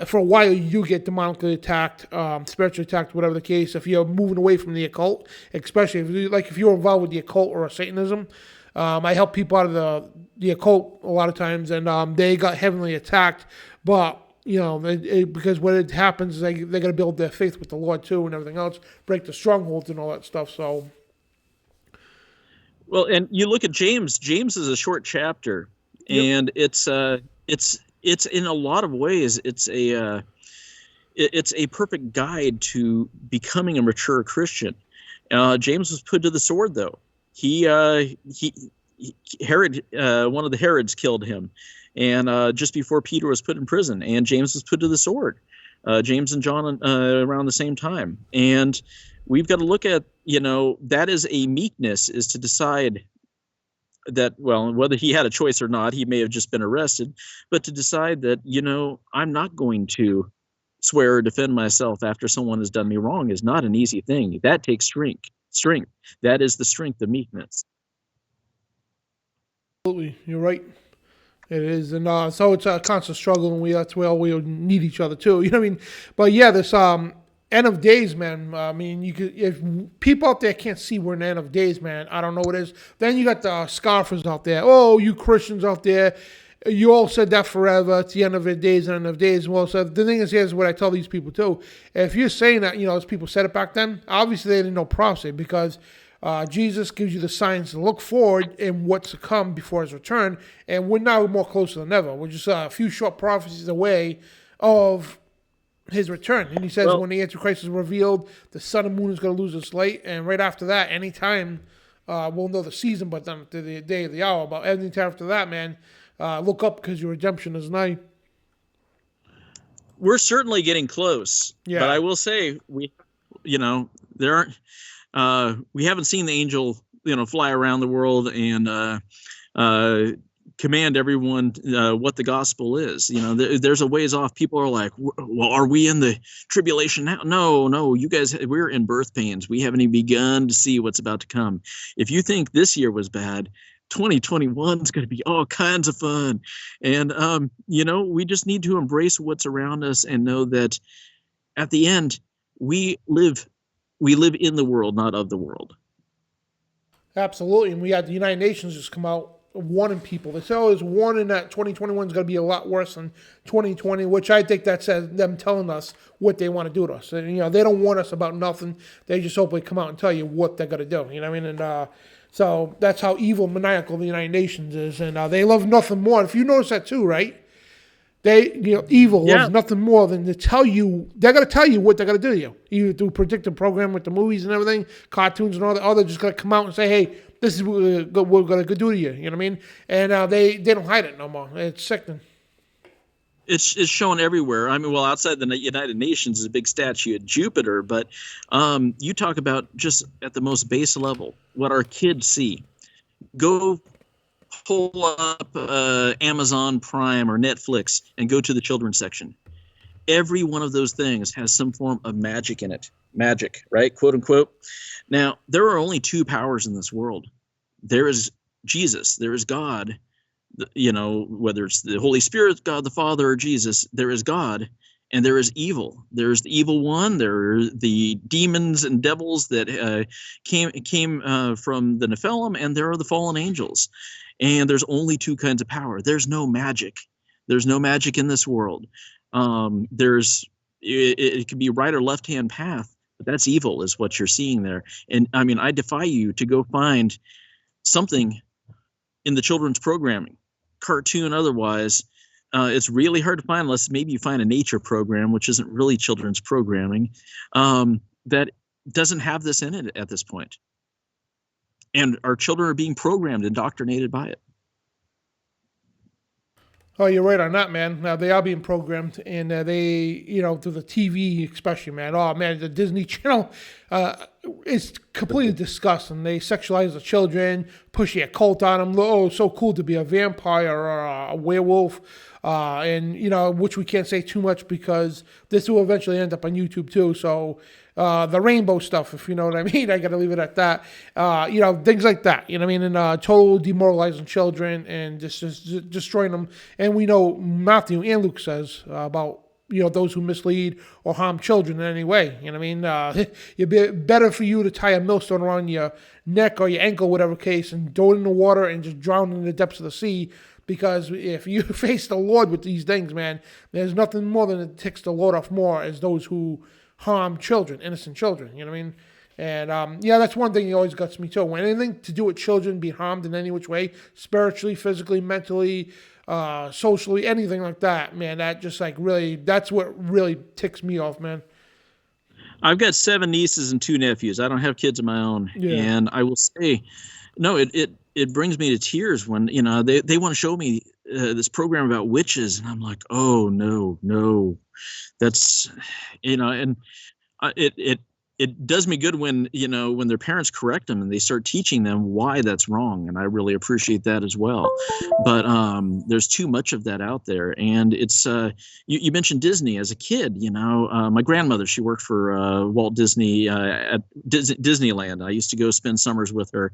For a while, you do get demonically attacked, spiritually attacked, whatever the case. If you're moving away from the occult, especially if you're involved with the occult or Satanism. I help people out of the occult a lot of times, and they got heavily attacked. But because what happens is they got to build their faith with the Lord too, and everything else, break the strongholds and all that stuff. So, well, and you look at James. James is a short chapter, and it's in a lot of ways it's a perfect guide to becoming a mature Christian. James was put to the sword, though. Herod, one of the Herods killed him, and just before Peter was put in prison, and James was put to the sword. James and John around the same time, and we've got to look at that is a meekness, is to decide that, well, whether he had a choice or not, he may have just been arrested, but to decide that I'm not going to swear or defend myself after someone has done me wrong is not an easy thing. That takes strength. That is the strength of meekness. Absolutely, you're right. It is, and so it's a constant struggle, and that's where we need each other too. You know what I mean? But yeah, this end of days, man. If people out there can't see we're in the end of days, man, I don't know what it is. Then you got the scoffers out there. Oh, you Christians out there. You all said that forever. It's the end of the days, end of days. Well, so the thing is, here's what I tell these people too. If you're saying that, as people said it back then, obviously they didn't know prophecy, because Jesus gives you the signs to look forward in what's to come before his return. And we're now more closer than ever. We're just a few short prophecies away of his return. And he says when the Antichrist is revealed, the sun and moon is going to lose its light. And right after that, anytime, we'll know the season, but then the day of the hour. But anytime after that, man, look up, because your redemption is nigh. We're certainly getting close. Yeah. But I will say, we haven't seen the angel, fly around the world and command everyone what the gospel is. There's a ways off. People are like, well, are we in the tribulation now? No, you guys, we're in birth pains. We haven't even begun to see what's about to come. If you think this year was bad, 2021 is going to be all kinds of fun. And, we just need to embrace what's around us and know that at the end, we live in the world, not of the world. Absolutely. And we had the United Nations just come out warning people. They say, there's warning that 2021 is going to be a lot worse than 2020, which I think that says them telling us what they want to do to us. And, they don't warn us about nothing. They just hopefully come out and tell you what they're going to do. You know what I mean? And so that's how evil, maniacal the United Nations is. And they love nothing more. If you notice that too, right? Evil loves nothing more than to tell you, they're going to tell you what they're going to do to you. Either through predictive program with the movies and everything, cartoons and all that, or they're just going to come out and say, hey, this is what we're going to do to you. You know what I mean? And they don't hide it no more. It's sickening. It's shown everywhere. I mean, well, outside the United Nations is a big statue at Jupiter, but you talk about just at the most base level, what our kids see. Go pull up Amazon Prime or Netflix and go to the children's section. Every one of those things has some form of magic in it. Magic, right? Quote unquote. Now, there are only two powers in this world. There is Jesus, there is God, whether it's the Holy Spirit, God the Father, or Jesus, there is God, and there is evil. There's the evil one. There are the demons and devils that came from the Nephilim, and there are the fallen angels. And there's only two kinds of power. There's no magic. There's no magic in this world. It could be right or left hand path, but that's evil, is what you're seeing there. And I mean, I defy you to go find something in the children's programming, cartoon otherwise. It's really hard to find, unless maybe you find a nature program, which isn't really children's programming, that doesn't have this in it at this point. And our children are being programmed, indoctrinated by it. Oh, you're right on that, man. They are being programmed, and they, through the TV especially, man. Oh, man, the Disney Channel is completely disgusting. They sexualize the children, push the occult on them. Oh, so cool to be a vampire or a werewolf, which we can't say too much because this will eventually end up on YouTube too. So the rainbow stuff, if you know what I mean. I got to leave it at that. Things like that. You know what I mean? And total demoralizing children and just destroying them. And we know Matthew and Luke says about those who mislead or harm children in any way. You know what I mean? It'd be better for you to tie a millstone around your neck or your ankle, whatever case, and throw it in the water and just drown in the depths of the sea. Because if you face the Lord with these things, man, there's nothing more than it ticks the Lord off more as those who harm children, innocent children. You know what I mean? And that's one thing that always guts me too. When anything to do with children be harmed in any which way, spiritually, physically, mentally, socially, anything like that, man, that just that's what really ticks me off, man. I've got 7 nieces and 2 nephews. I don't have kids of my own. Yeah. And I will say, no, it brings me to tears when, they want to show me this program about witches. And I'm like, oh, no, that's, and it does me good when, when their parents correct them and they start teaching them why that's wrong. And I really appreciate that as well. But there's too much of that out there. And it's, you mentioned Disney as a kid, my grandmother, she worked for Walt Disney at Disneyland. I used to go spend summers with her,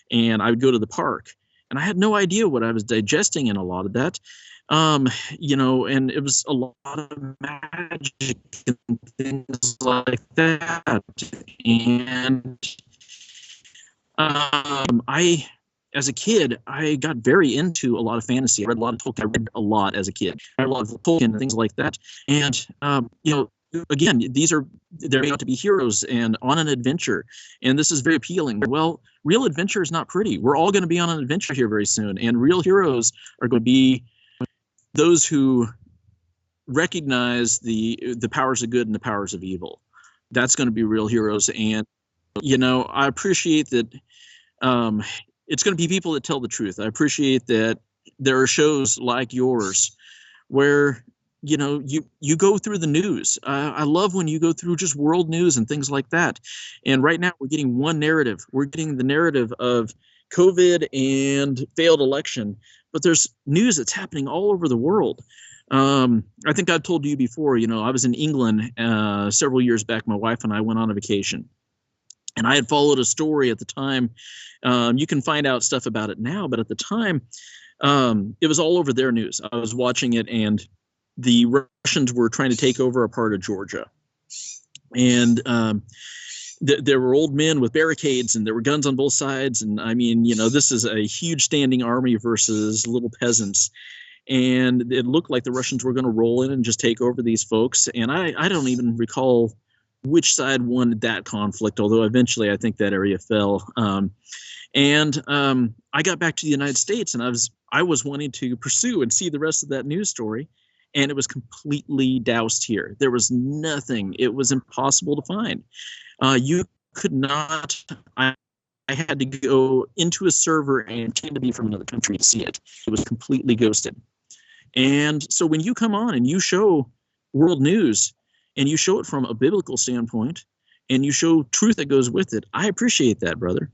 and I would go to the park, and I had no idea what I was digesting in a lot of that. And it was a lot of magic and things like that. And as a kid, I got very into a lot of fantasy. I read a lot of Tolkien. I read a lot as a kid. I read a lot of Tolkien and things like that. And, again, they're made out to be heroes and on an adventure. And this is very appealing. Well, real adventure is not pretty. We're all going to be on an adventure here very soon. And real heroes are going to be those who recognize the powers of good and the powers of evil. That's going to be real heroes. And, I appreciate that it's going to be people that tell the truth. I appreciate that there are shows like yours where, you go through the news. I love when you go through just world news and things like that. And right now we're getting one narrative. We're getting the narrative of COVID and failed election. But there's news that's happening all over the world. I think I've told you before, I was in England several years back. My wife and I went on a vacation. And I had followed a story at the time. You can find out stuff about it now, but at the time, it was all over their news. I was watching it, and the Russians were trying to take over a part of Georgia. And there were old men with barricades, and there were guns on both sides. And I mean, this is a huge standing army versus little peasants. And it looked like the Russians were going to roll in and just take over these folks. And I don't even recall which side won that conflict, although eventually I think that area fell. I got back to the United States, and I was wanting to pursue and see the rest of that news story. And it was completely doused here. There was nothing. It was impossible to find. You could not. I had to go into a server and pretend to be from another country to see it. It was completely ghosted. And so when you come on and you show world news and you show it from a biblical standpoint and you show truth that goes with it, I appreciate that, brother.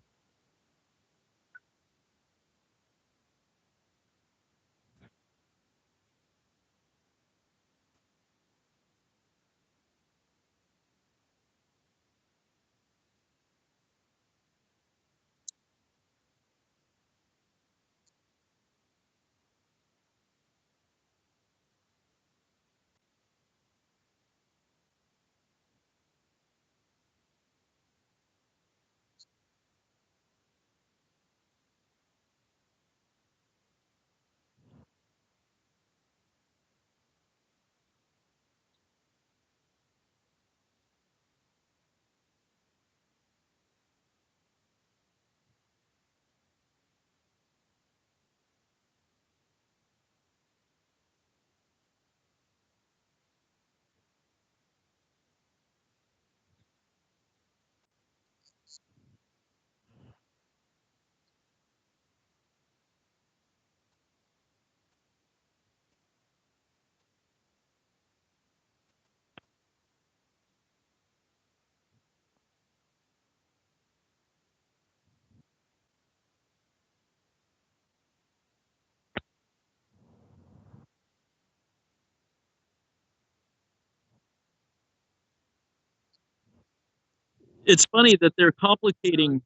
It's funny that they're complicating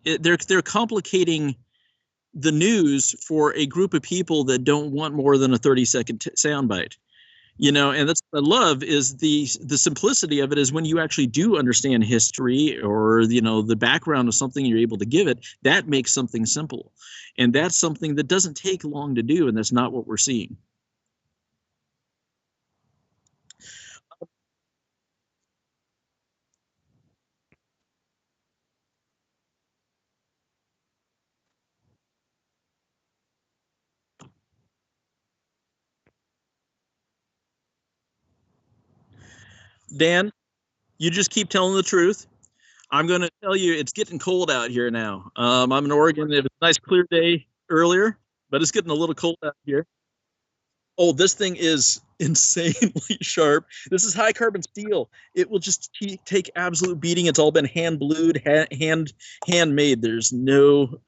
they're complicating the news for a group of people that don't want more than a 30-second soundbite. And that's what I love is the simplicity of it is when you actually do understand history or the background of something, you're able to give it. That makes something simple, and that's something that doesn't take long to do, and that's not what we're seeing. Dan, you just keep telling the truth. I'm going to tell you, it's getting cold out here now. I'm in Oregon. It was a nice clear day earlier, but it's getting a little cold out here. Oh, this thing is insanely sharp. This is high carbon steel. It will just take absolute beating. It's all been hand blued, handmade. There's no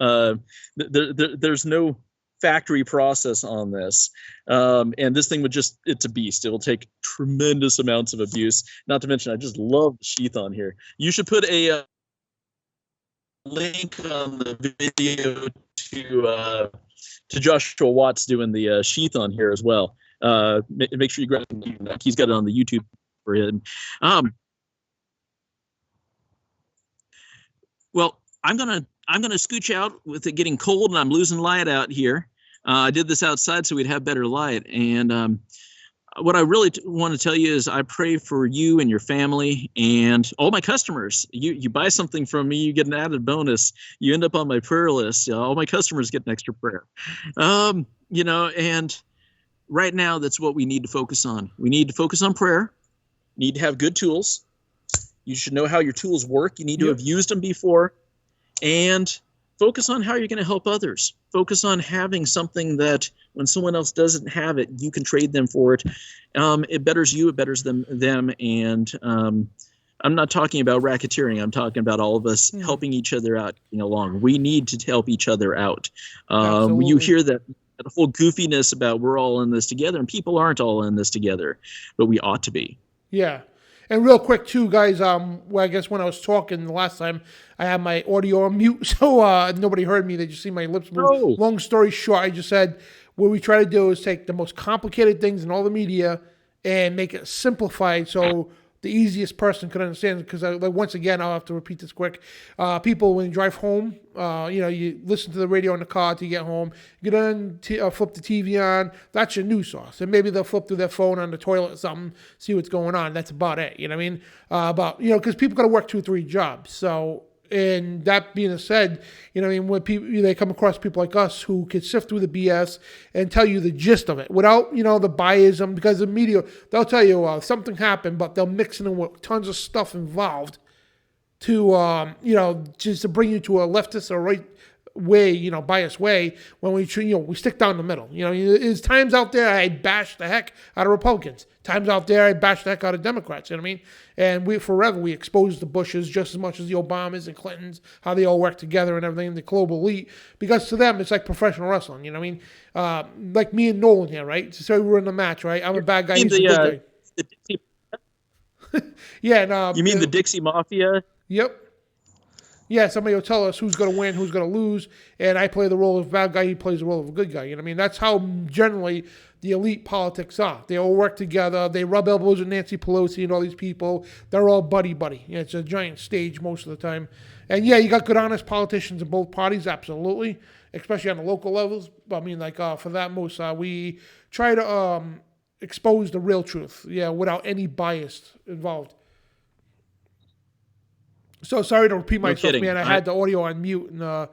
there's no factory process on this. And this thing it's a beast. It will take tremendous amounts of abuse. Not to mention, I just love the sheath on here. You should put a link on the video to Joshua Watts doing the sheath on here as well. Make sure you grab it. He's got it on the YouTube for him. Well, I'm gonna scooch out with it getting cold and I'm losing light out here. I did this outside so we'd have better light. And what I really want to tell you is I pray for you and your family and all my customers. You buy something from me, you get an added bonus. You end up on my prayer list. All my customers get an extra prayer. And right now that's what we need to focus on. We need to focus on prayer. Need to have good tools. You should know how your tools work. You need to have used them before. And focus on how you're going to help others. Focus on having something that when someone else doesn't have it, you can trade them for it. It betters you, it betters them. And I'm not talking about racketeering. I'm talking about all of us helping each other out along. We need to help each other out. You hear that whole goofiness about we're all in this together, and people aren't all in this together, but we ought to be. Yeah. And real quick, too, guys, I guess when I was talking the last time, I had my audio on mute, so nobody heard me. They just see my lips move. Oh. Long story short, I just said what we try to do is take the most complicated things in all the media and make it simplified so the easiest person could understand. Because once again, I'll have to repeat this quick. People, when you drive home, you listen to the radio in the car till you get home. You get on, flip the TV on. That's your news source. And maybe they'll flip through their phone on the toilet or something, see what's going on. That's about it. You know what I mean? Because people got to work 2 or 3 jobs. So, and that being said, when they come across people like us who can sift through the BS and tell you the gist of it without, the biasm, because the media, they'll tell you something happened, but they'll mix it in with tons of stuff involved to, just to bring you to a leftist or way, biased way when we stick down the middle. There's times out there I bash the heck out of Republicans. Times out there I bash the heck out of Democrats. You know what I mean? And we expose the Bushes just as much as the Obamas and Clintons, how they all work together and everything, the global elite. Because to them it's like professional wrestling. You know what I mean? Like me and Nolan here, right? So we're in the match, right? I'm a bad guy. He's a good guy. Yeah. You mean the Dixie Mafia? Yep. Yeah, somebody will tell us who's going to win, who's going to lose, and I play the role of a bad guy, he plays the role of a good guy. You know what I mean? That's how generally the elite politics are. They all work together. They rub elbows with Nancy Pelosi and all these people. They're all buddy-buddy. It's a giant stage most of the time. And yeah, you got good, honest politicians in both parties, absolutely, especially on the local levels. I mean, for that most, we try to expose the real truth, without any bias involved. So sorry to repeat myself, man. I had the audio on mute. And, no.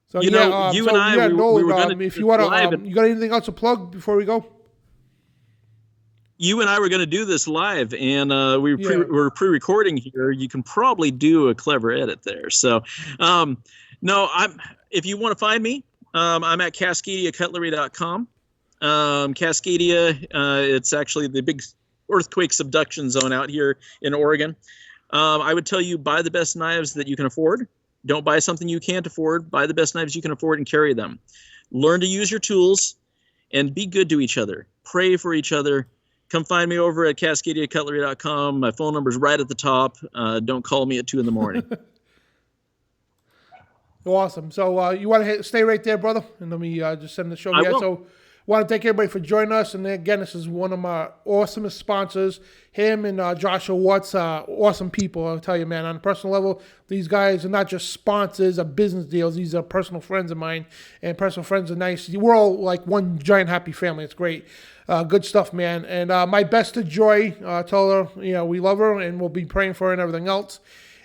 So you and I, we were going to. If you want to, you got anything else to plug before we go? You and I were going to do this live, and we're pre-recording here. You can probably do a clever edit there. So, no, if you want to find me, I'm at CascadiaCutlery.com. Cascadia, it's actually the big earthquake subduction zone out here in Oregon. I would tell you, buy the best knives that you can afford. Don't buy something you can't afford. Buy the best knives you can afford and carry them. Learn to use your tools and be good to each other. Pray for each other. Come find me over at CascadiaCutlery.com. My phone number is right at the top. Don't call me at 2 a.m. Awesome. So you want to stay right there, brother? And let me just send the show here. So want to thank everybody for joining us. And again, this is one of my awesomest sponsors. Him and Joshua Watts, awesome people. I'll tell you, man, on a personal level, these guys are not just sponsors of business deals. These are personal friends of mine, and personal friends are nice. We're all like one giant happy family. It's great. Good stuff, man. And my best to Joy. Tell her, we love her, and we'll be praying for her and everything else.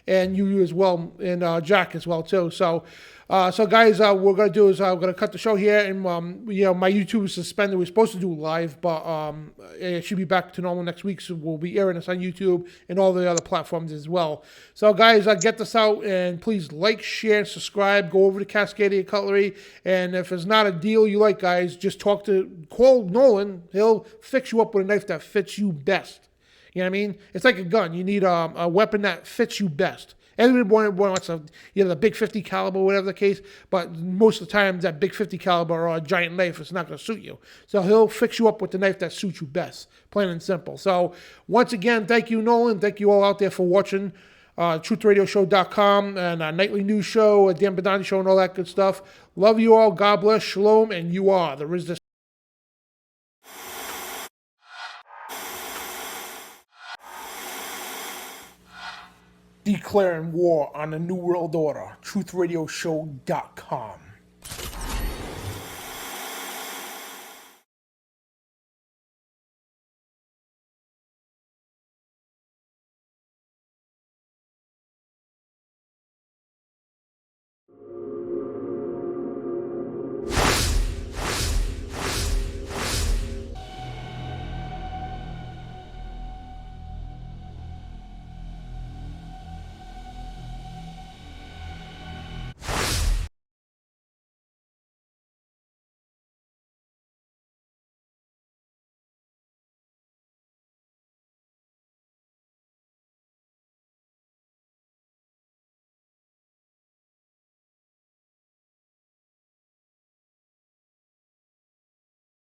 And you as well, and Jack as well, too. So guys, what we're going to do is we're going to cut the show here, and my YouTube is suspended. We're supposed to do live, but it should be back to normal next week, so we'll be airing this on YouTube and all the other platforms as well. So guys, get this out, and please like, share, and subscribe. Go over to Cascadia Cutlery, and if it's not a deal you like, guys, just call Nolan. He'll fix you up with a knife that fits you best. You know what I mean? It's like a gun. You need a weapon that fits you best. Everyone wants the big 50 caliber, whatever the case, but most of the time that big 50 caliber or a giant knife is not going to suit you. So he'll fix you up with the knife that suits you best, plain and simple. So once again, thank you, Nolan. Thank you all out there for watching TruthRadioShow.com and our nightly news show, a Dan Bidondi show, and all that good stuff. Love you all. God bless. Shalom. And you are the Riz. Declaring war on the New World Order. TruthRadioShow.com.